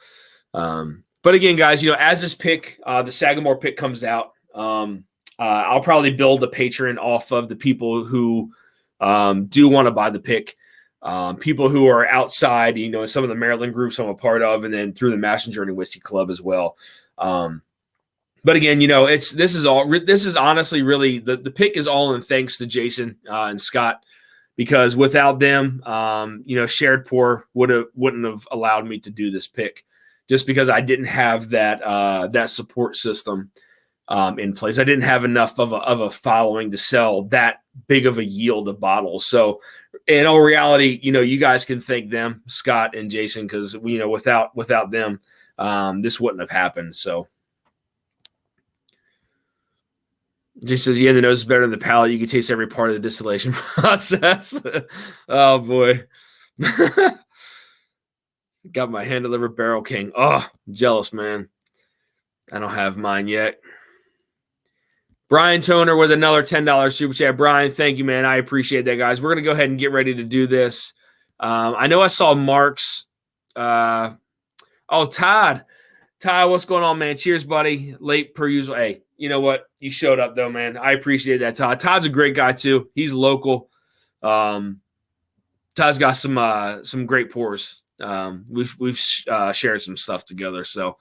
but again, guys, as this pick, the Sagamore pick comes out, I'll probably build a Patreon off of the people who do want to buy the pick. People who are outside, some of the Maryland groups I'm a part of, and then through the Mash and Journey Whiskey Club as well. But again, this is honestly really the pick is all in thanks to Jason and Scott, because without them, Shared Pour wouldn't have allowed me to do this pick, just because I didn't have that support system in place. I didn't have enough of a following to sell that big of a yield of bottles. So in all reality, you guys can thank them, Scott and Jason, because without them, this wouldn't have happened. So Jason says, yeah, the nose is better than the palate. You can taste every part of the distillation process. Oh boy. Got my hand delivered Barrel King. Oh, jealous, man. I don't have mine yet. Brian Toner with another $10 super chat. Brian, thank you, man. I appreciate that, guys. We're going to go ahead and get ready to do this. I know I saw Mark's. Todd. Todd, what's going on, man? Cheers, buddy. Late per usual. Hey, you know what? You showed up, though, man. I appreciate that, Todd. Todd's a great guy, too. He's local. Todd's got some great pours. We've shared some stuff together, so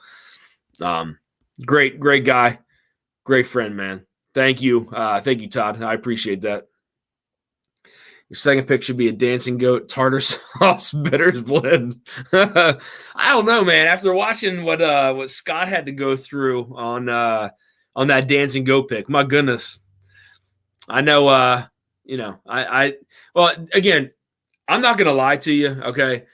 Great guy, great friend, man. Thank you, Todd. I appreciate that. Your second pick should be a dancing goat tartar sauce bitters blend. I don't know, man. After watching what Scott had to go through on that dancing goat pick, my goodness. I know. Well, again, I'm not gonna lie to you. Okay,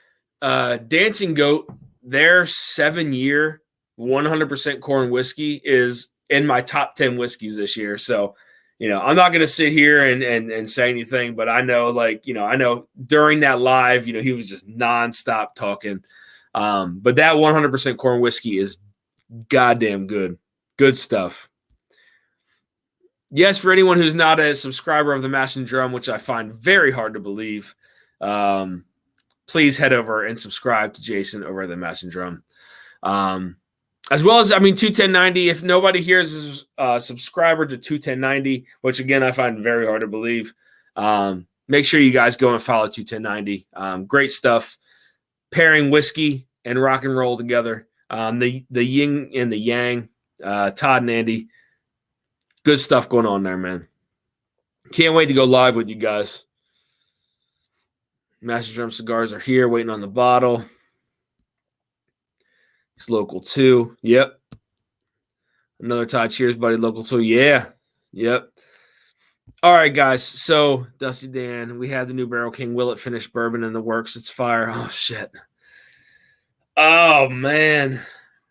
dancing goat, their 7-year 100% corn whiskey is in my top 10 whiskeys this year. So I'm not going to sit here and say anything, but I know, I know during that live, he was just nonstop talking. But that 100% corn whiskey is goddamn good. Good stuff. Yes, for anyone who's not a subscriber of the Mash and Drum, which I find very hard to believe, please head over and subscribe to Jason over at the Mash and Drum. As well as, 21090. If nobody here is a subscriber to 21090, which again I find very hard to believe, make sure you guys go and follow 21090. Great stuff, pairing whiskey and rock and roll together. The yin and the yang. Todd and Andy, good stuff going on there, man. Can't wait to go live with you guys. Master Drum cigars are here, waiting on the bottle. It's local 2. Yep. Another Todd. Cheers, buddy. Local 2. Yeah. Yep. All right, guys. So, Dusty Dan, we have the new Barrel King Willet finished bourbon in the works. It's fire. Oh, shit. Oh, man.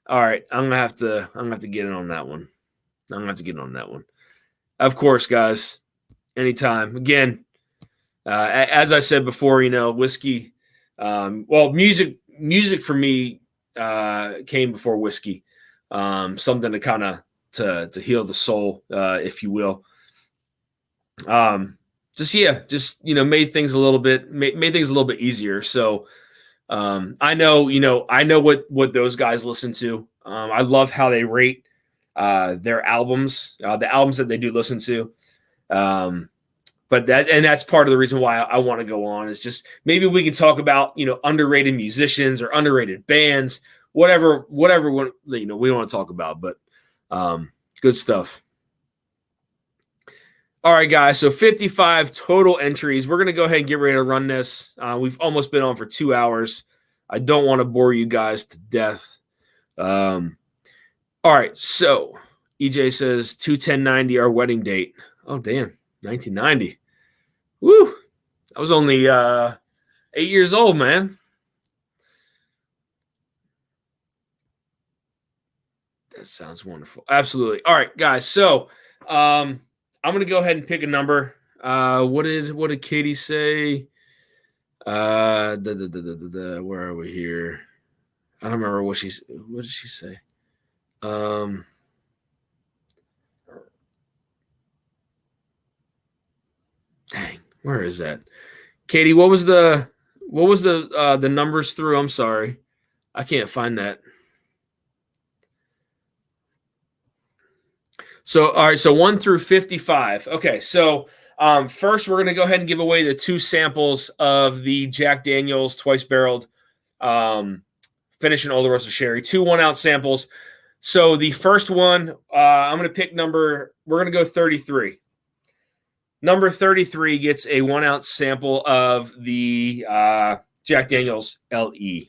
All right. I'm gonna have to get in on that one. Of course, guys. Anytime. Again, as I said before, whiskey. Music for me came before whiskey. Something to kind of to heal the soul, if you will. Made things a little bit easier. So I know what those guys listen to. I love how they rate their albums, the albums that they do listen to. But that's part of the reason why I want to go on is just maybe we can talk about, underrated musicians or underrated bands, whatever we want to talk about, but good stuff. All right, guys. So 55 total entries. We're going to go ahead and get ready to run this. We've almost been on for 2 hours. I don't want to bore you guys to death. All right. So EJ says 2/10/90 our wedding date. Oh, damn. 1990. Woo. I was only 8 years old, man. That sounds wonderful. Absolutely. All right, guys. So I'm going to go ahead and pick a number. What did Katie say? Where are we here? I don't remember what did she say? Dang, where is that? Katie, what was the numbers through? I'm sorry. I can't find that. So, all right, so 1 through 55. Okay, so first we're going to go ahead and give away the 2 samples of the Jack Daniel's twice barreled finishing Oloroso Sherry, 2 1-ounce samples. So the first one, I'm going to pick we're going to go 33. Number 33 gets a 1-ounce sample of the Jack Daniel's LE.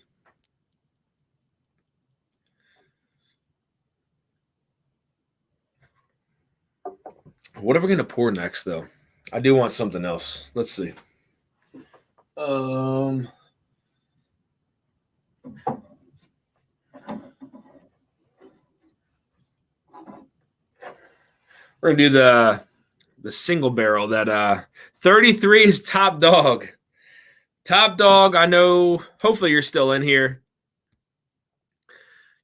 What are we going to pour next, though? I do want something else. Let's see. We're going to do the single barrel. That 33 is Top Dog. Top Dog, I know. Hopefully you're still in here.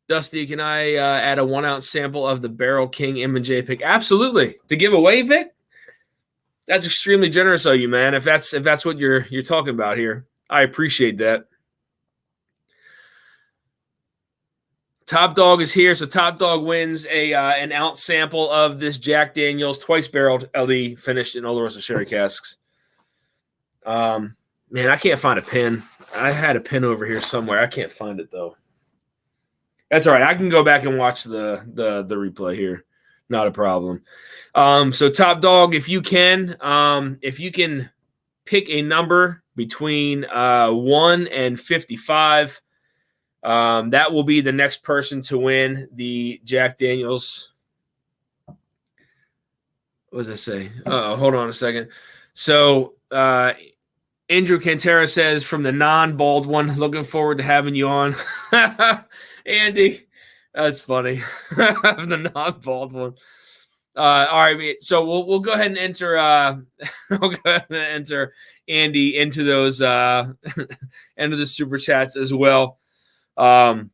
Dusty, can I add a 1-ounce sample of the Barrel King M&J pick? Absolutely. To give away, Vic? That's extremely generous of you, man. If that's what you're talking about here, I appreciate that. Top Dog is here, so Top Dog wins an ounce sample of this Jack Daniel's twice barreled LE finished in Oloroso sherry casks. Man, I can't find a pin. I had a pin over here somewhere. I can't find it though. That's all right. I can go back and watch the replay here. Not a problem. So top dog, if you can pick a number between 1 and 55, that will be the next person to win the Jack Daniels. What does it say? Hold on a second. So Andrew Cantera says, from the non-bald one, looking forward to having you on. Andy, that's funny. The non-bald one. All right, so we'll go ahead and enter. We'll go ahead and enter Andy into those into the super chats as well. So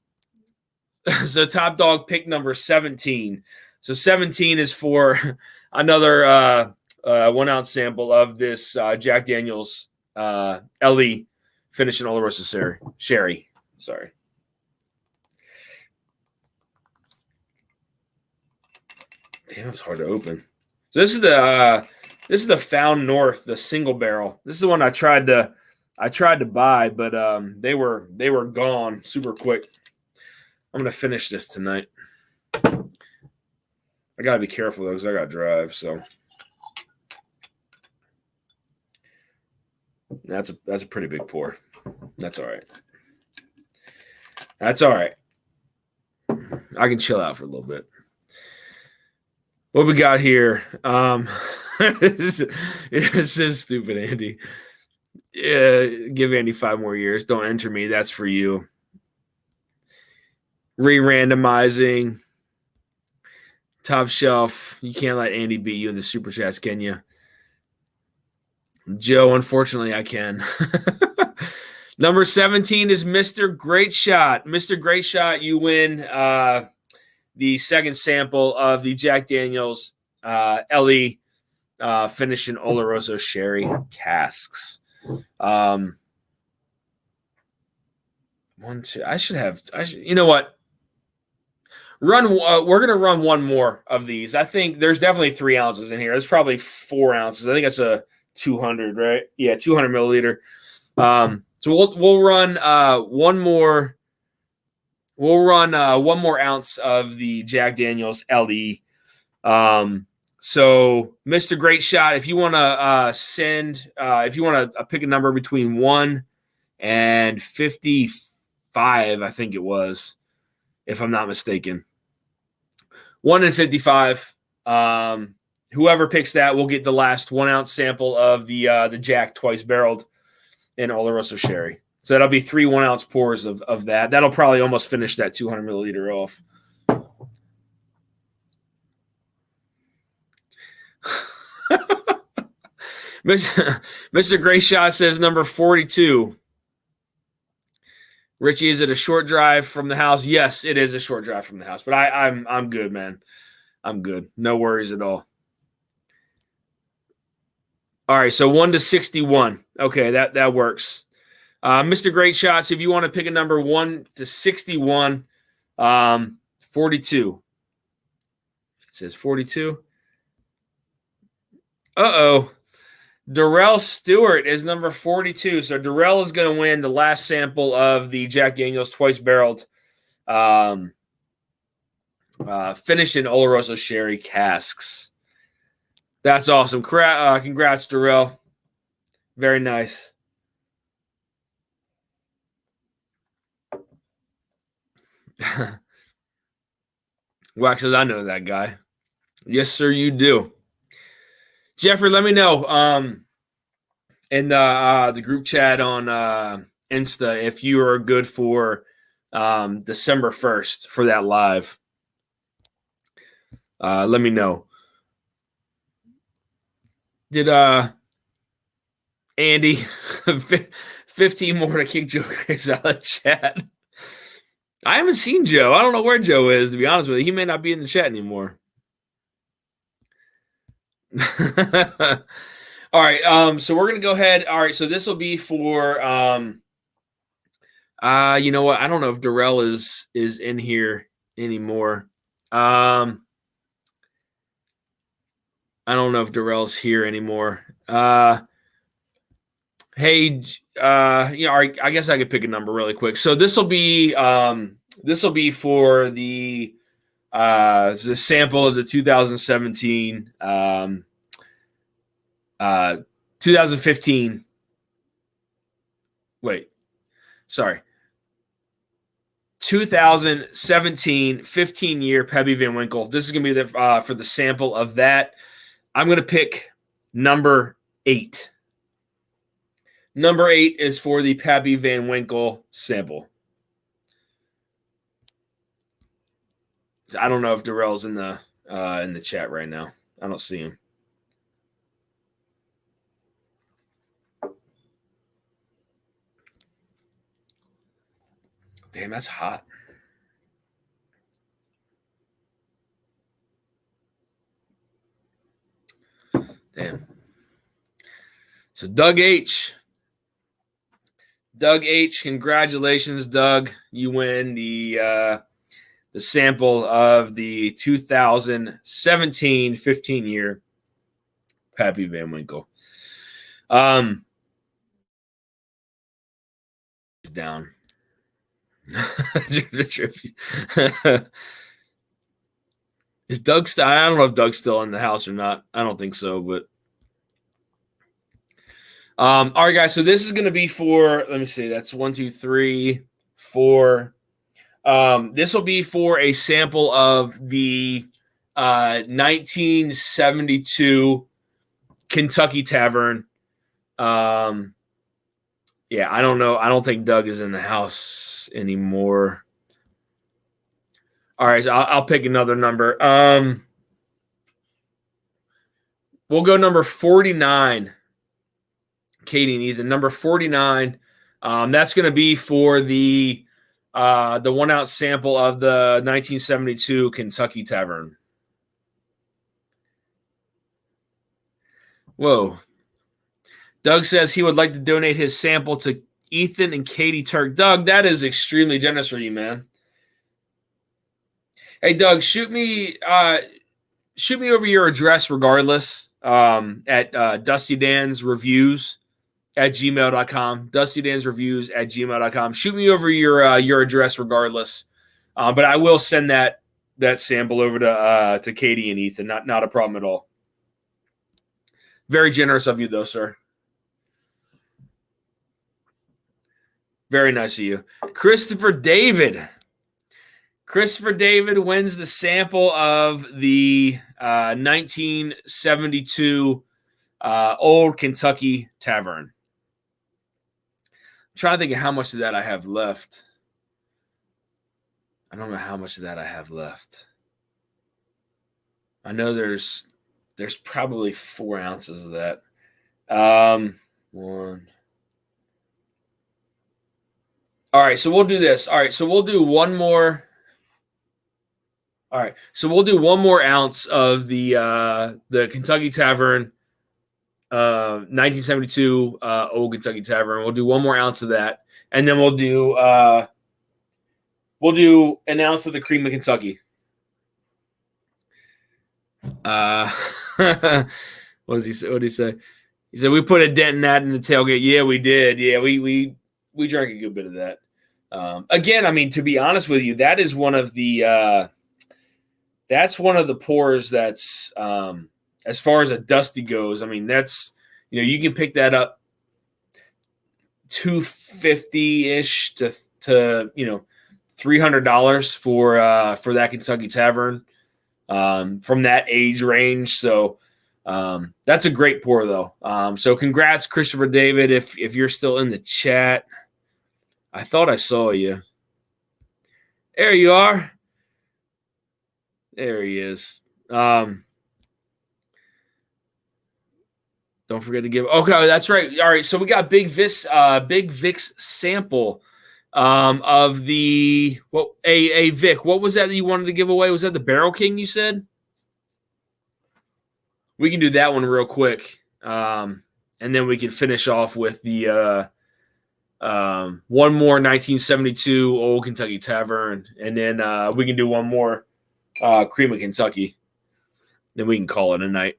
top dog pick number 17. So 17 is for another 1 ounce sample of this Jack Daniels LE finishing Oloroso Sherry. Sorry. Damn, it's hard to open. So this is the Found North, the single barrel. This is the one I tried to buy, but they were gone super quick. I'm gonna finish this tonight. I gotta be careful though, because I gotta drive. So that's a pretty big pour. That's all right. That's all right. I can chill out for a little bit. What we got here? This is stupid, Andy. Yeah, give Andy 5 more years. Don't enter me. That's for you. Re-randomizing. Top shelf. You can't let Andy beat you in the super chats, can you? Joe, unfortunately, I can. Number 17 is Mr. Great Shot. Mr. Great Shot, you win the second sample of the Jack Daniels LE finishing Oloroso Sherry casks. 1, 2. You know what? We're gonna run one more of these. I think there's definitely 3 ounces in here. There's probably 4 ounces. I think that's a 200, right? Yeah, 200 milliliter. So we'll run one more. We'll run 1 more ounce of the Jack Daniels LE. So, Mr. Great Shot, if you want to if you want to pick a number between 1 and 55, I think it was, if I'm not mistaken. 1 and 55. Whoever picks that will get the last 1 ounce sample of the Jack twice barreled in Oloroso Sherry. So that'll be 3 1 ounce pours of that. That'll probably almost finish that 200 milliliter off. Mr. Great Shot says number 42. Richie, is it a short drive from the house? Yes, it is a short drive from the house, but I'm good, man. I'm good. No worries at all. All right, so 1 to 61. Okay, that works. Mr. Great Shots, if you want to pick a number 1 to 61, 42. It says 42. Uh-oh. Darrell Stewart is number 42. So Darrell is going to win the last sample of the Jack Daniels twice barreled finish in Oloroso Sherry casks. That's awesome. Congrats, Darrell. Very nice. Wax says, I know that guy. Yes, sir, you do. Jeffrey, let me know in the group chat on Insta if you are good for December 1st for that live. Let me know. Did Andy 15 more to kick Joe Graves out of the chat? I haven't seen Joe. I don't know where Joe is, to be honest with you. He may not be in the chat anymore. All right. So we're gonna go ahead. All right. So this will be for you know what? I don't know if Darrell is in here anymore. I don't know if Darrell's here anymore. Hey, you know, I guess I could pick a number really quick. So this will be This will be for the sample of the 2017, 2015. Wait, sorry. 2017 15-year Pappy Van Winkle. This is going to be for the sample of that. I'm going to pick number 8. Number 8 is for the Pappy Van Winkle sample. I don't know if Darrell's in the chat right now. I don't see him. Damn, that's hot. Damn. So Doug H. Congratulations, Doug. You win the sample of the 2017 15-year Pappy Van Winkle. Down. Is Doug still? I don't know if Doug's still in the house or not. I don't think so, but all right, guys. So this is going to be for. Let me see. That's 1, 2, 3, 4. This will be for a sample of the 1972 Kentucky Tavern. Yeah, I don't know. I don't think Doug is in the house anymore. All right, so I'll pick another number. We'll go number 49. Katie and Ethan, number 49. That's going to be for the 1 ounce sample of the 1972 Kentucky Tavern. Whoa. Doug says he would like to donate his sample to Ethan and Katie Turk. Doug, that is extremely generous for you, man. Hey, Doug, shoot me over your address regardless at dustydansreviews@gmail.com. dustydansreviews@gmail.com. Shoot me over your address regardless. But I will send that sample over to Katie and Ethan. Not a problem at all. Very generous of you, though, sir. Very nice of you. Christopher David wins the sample of the 1972 Old Kentucky Tavern. I'm trying to think of how much of that I have left. I don't know how much of that I have left. I know there's probably 4 ounces of that. 1. All right, so we'll do this. All right, so we'll do one more. All right, so we'll do 1 more ounce of the Kentucky Tavern, 1972 Old Kentucky Tavern. We'll do 1 more ounce of that, and then we'll do an ounce of the Cream of Kentucky. What did he say? He said we put a dent in that in the tailgate. Yeah, we did. Yeah, we drank a good bit of that. Again, I mean, to be honest with you, that is one of the pours that's as far as a Dusty goes. I mean, that's, you can pick that up $250-ish to $300 for that Kentucky Tavern from that age range. So that's a great pour, though. So congrats, Christopher David, if you're still in the chat. I thought I saw you. There you are. There he is. Don't forget to give. Okay, that's right. All right, so we got Big Vic's sample of the Vic. What was that you wanted to give away? Was that the Barrel King you said? We can do that one real quick, and then we can finish off with the 1 more 1972 Old Kentucky Tavern, and then we can do 1 more Cream of Kentucky. Then we can call it a night.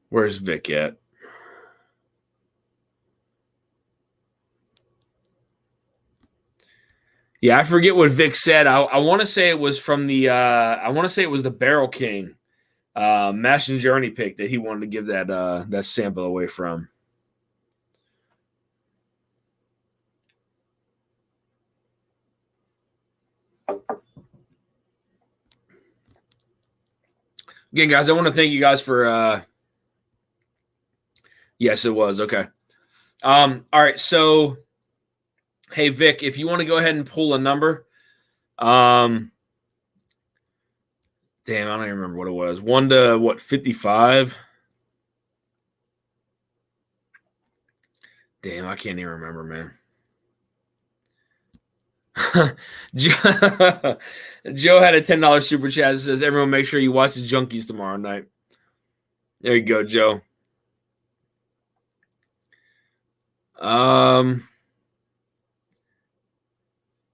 Where's Vic at? Yeah, I forget what Vic said. I want to say it was from the I want to say it was the Barrel King Mash and Journey pick that he wanted to give that sample away from. Again, guys, I want to thank you guys for yes, it was. Okay. All right, so hey Vic, if you want to go ahead and pull a number, damn, I don't even remember what it was. 1 to what, 55? Damn, I can't even remember, man. Joe had a $10 super chat that says, everyone make sure you watch the Junkies tomorrow night. There you go, Joe.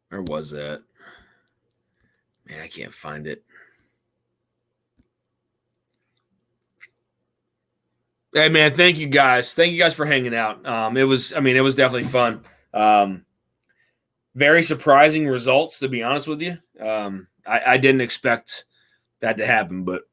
Where was that? Man, I can't find it. Hey man, thank you guys. Thank you guys for hanging out. It was definitely fun. Very surprising results, to be honest with you. I didn't expect that to happen, but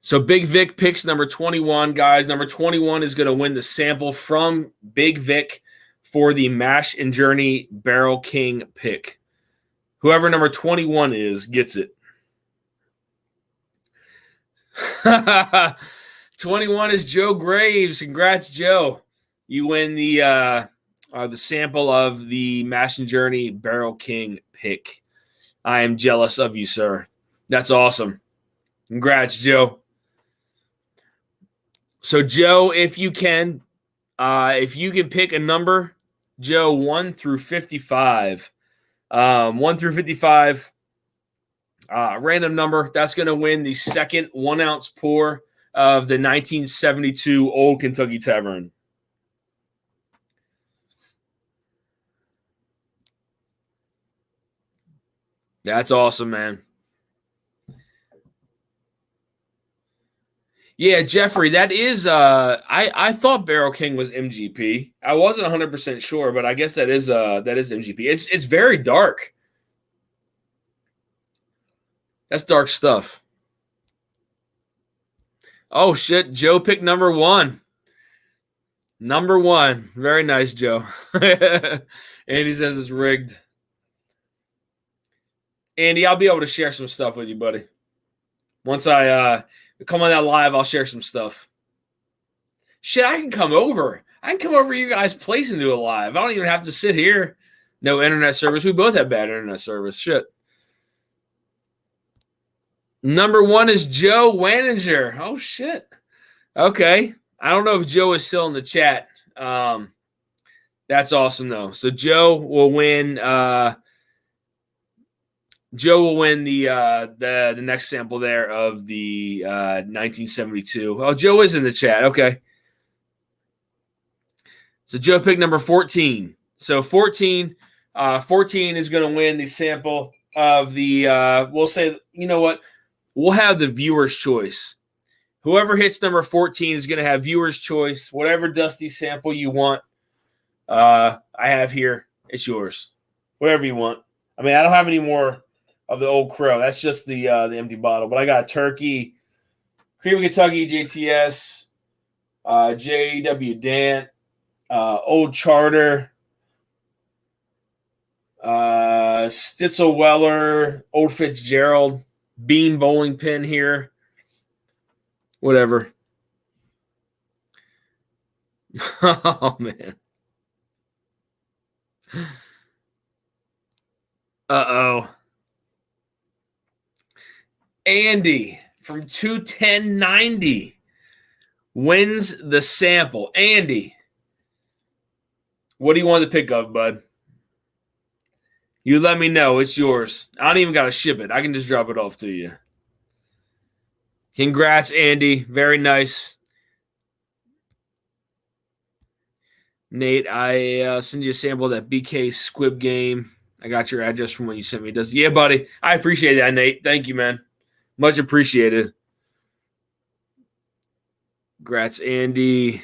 so Big Vic picks number 21, guys. Number 21 is going to win the sample from Big Vic for the Mash and Journey Barrel King pick. Whoever number 21 is gets it. 21 is Joe Graves. Congrats, Joe. You win the sample of the Mash and Journey Barrel King pick. I am jealous of you, sir. That's awesome. Congrats, Joe. So, Joe, if you can pick a number, Joe, 1 through 55. 1 through 55, random number. That's going to win the second 1 ounce pour of the 1972 Old Kentucky Tavern. That's awesome, man. Yeah, Jeffrey, that is I thought Barrel King was MGP. I wasn't 100% sure, but I guess that is MGP. It's very dark. That's dark stuff. Oh shit, Joe picked number 1. Number 1. Very nice, Joe. Andy says it's rigged. Andy, I'll be able to share some stuff with you, buddy. Once I come on that live, I'll share some stuff. Shit, I can come over. I can come over to you guys' place and do a live. I don't even have to sit here. No internet service. We both have bad internet service. Shit. Number 1 is Joe Wanninger. Oh, shit. Okay. I don't know if Joe is still in the chat. That's awesome, though. So Joe will win. Joe will win the next sample there of the 1972. Oh, Joe is in the chat. Okay. So Joe picked number 14. So 14 is going to win the sample of the we'll say, you know what? We'll have the viewer's choice. Whoever hits number 14 is going to have viewer's choice. Whatever dusty sample you want, I have here. It's yours. Whatever you want. I mean, I don't have any more of the Old Crow. That's just the empty bottle. But I got Turkey, Cream of Kentucky, JTS, J.W. Dant, Old Charter, Stitzel Weller, Old Fitzgerald, Bean Bowling Pin here. Whatever. Oh, man. Uh-oh. Andy from 21090 wins the sample. Andy, what do you want to pick up, bud? You let me know. It's yours. I don't even got to ship it. I can just drop it off to you. Congrats, Andy. Very nice. Nate, I send you a sample of that BK Squib game. I got your address from when you sent me. Yeah, buddy. I appreciate that, Nate. Thank you, man. Much appreciated. Congrats, Andy.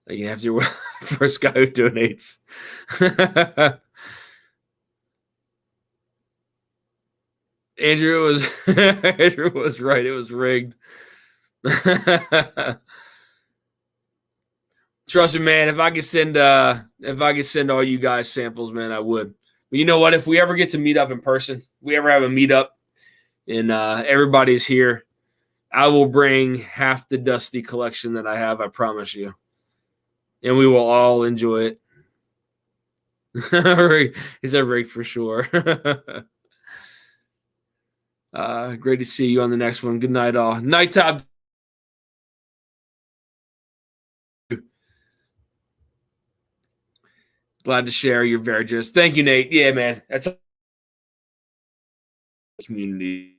You have to be the first guy who donates. Andrew was Andrew was right. It was rigged. Trust me, man. If I could send all you guys samples, man, I would. But you know what? If we ever get to meet up in person, if we ever have a meetup and everybody's here, I will bring half the Dusty collection that I have. I promise you, and we will all enjoy it. He's a rig for sure. Great to see you on the next one. Good night, all. Nighttime. Glad to share. You're very generous. Thank you, Nate. Yeah, man. That's a community.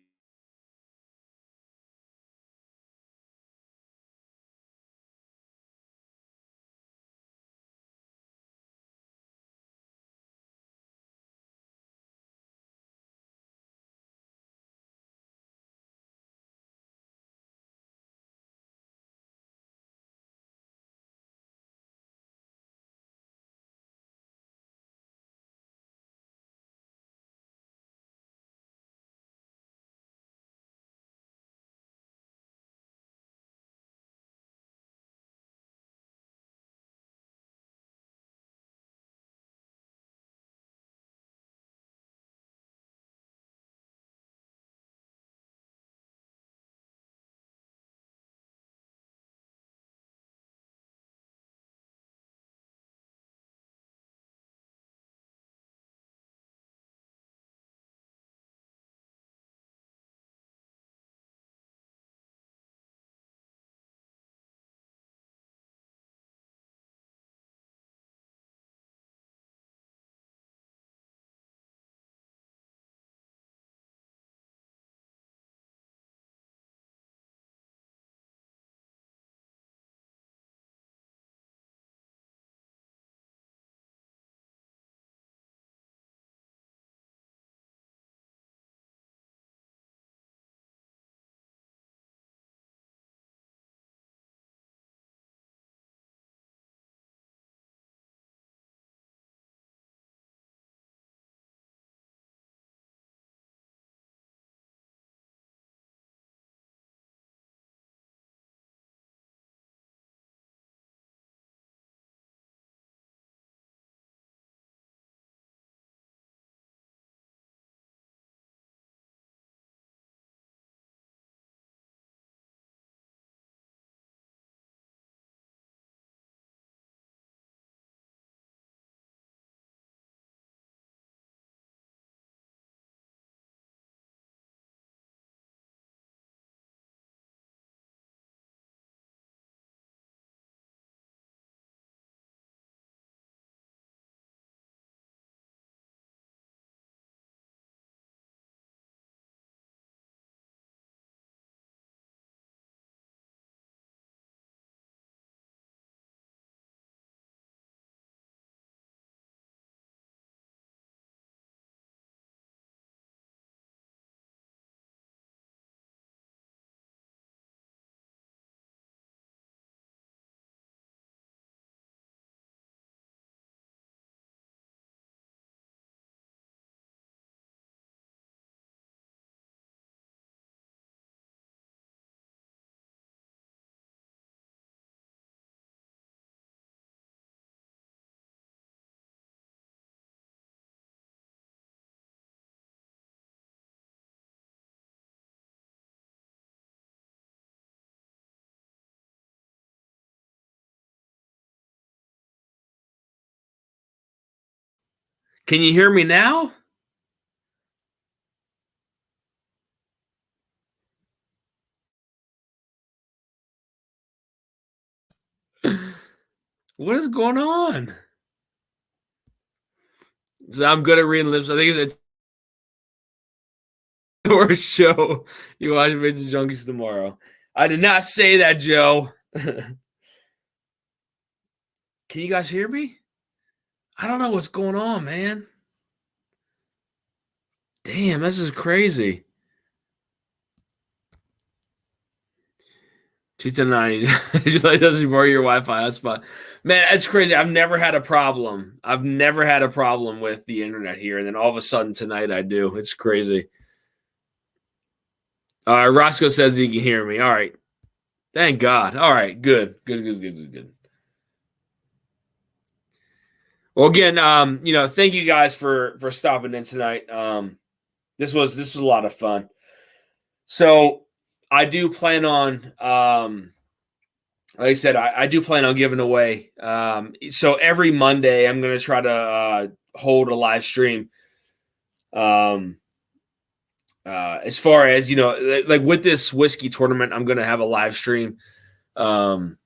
Can you hear me now? What is going on? So I'm good at reading lips. I think it's a worst show you watch Vince Junkies tomorrow. I did not say that, Joe. Can you guys hear me? I don't know what's going on, man. Damn, this is crazy. 210 It doesn't borrow your Wi-Fi hotspot. Man, it's crazy. I've never had a problem. I've never had a problem with the internet here, and then all of a sudden tonight I do. It's crazy. Roscoe says he can hear me. All right. Thank God. All right. Good. Good. Well, again, thank you guys for stopping in tonight. This was a lot of fun. So I do plan on, like I said, I do plan on giving away. So every Monday, I'm going to try to hold a live stream. As far as like with this whiskey tournament, I'm going to have a live stream. But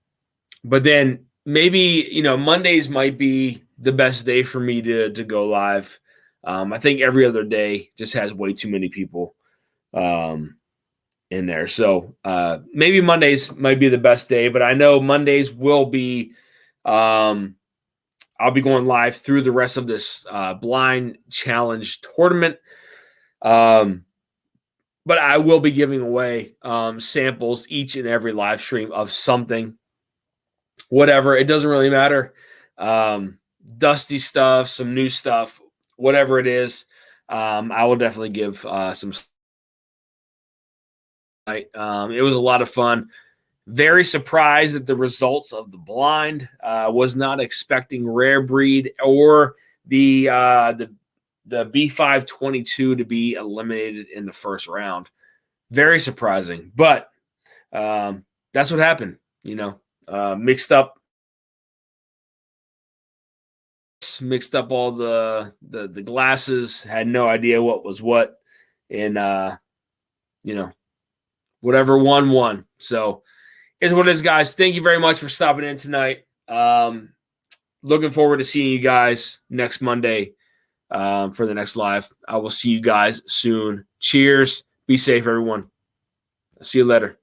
then maybe Mondays might be the best day for me to go live. I think every other day just has way too many people in there. So maybe Mondays might be the best day, but I know Mondays will be. I'll be going live through the rest of this blind challenge tournament. But I will be giving away samples each and every live stream of something, whatever. It doesn't really matter. Dusty stuff, some new stuff, whatever it is. I will definitely give some. It was a lot of fun. Very surprised at the results of the blind. Was not expecting Rare Breed or the B522 to be eliminated in the first round. Very surprising, but that's what happened. Mixed up all the glasses. Had no idea what was what, and whatever won. So here's what it is, guys. Thank you very much for stopping in tonight. Looking forward to seeing you guys next Monday for the next live. I will see you guys soon. Cheers. Be safe, everyone. See you later.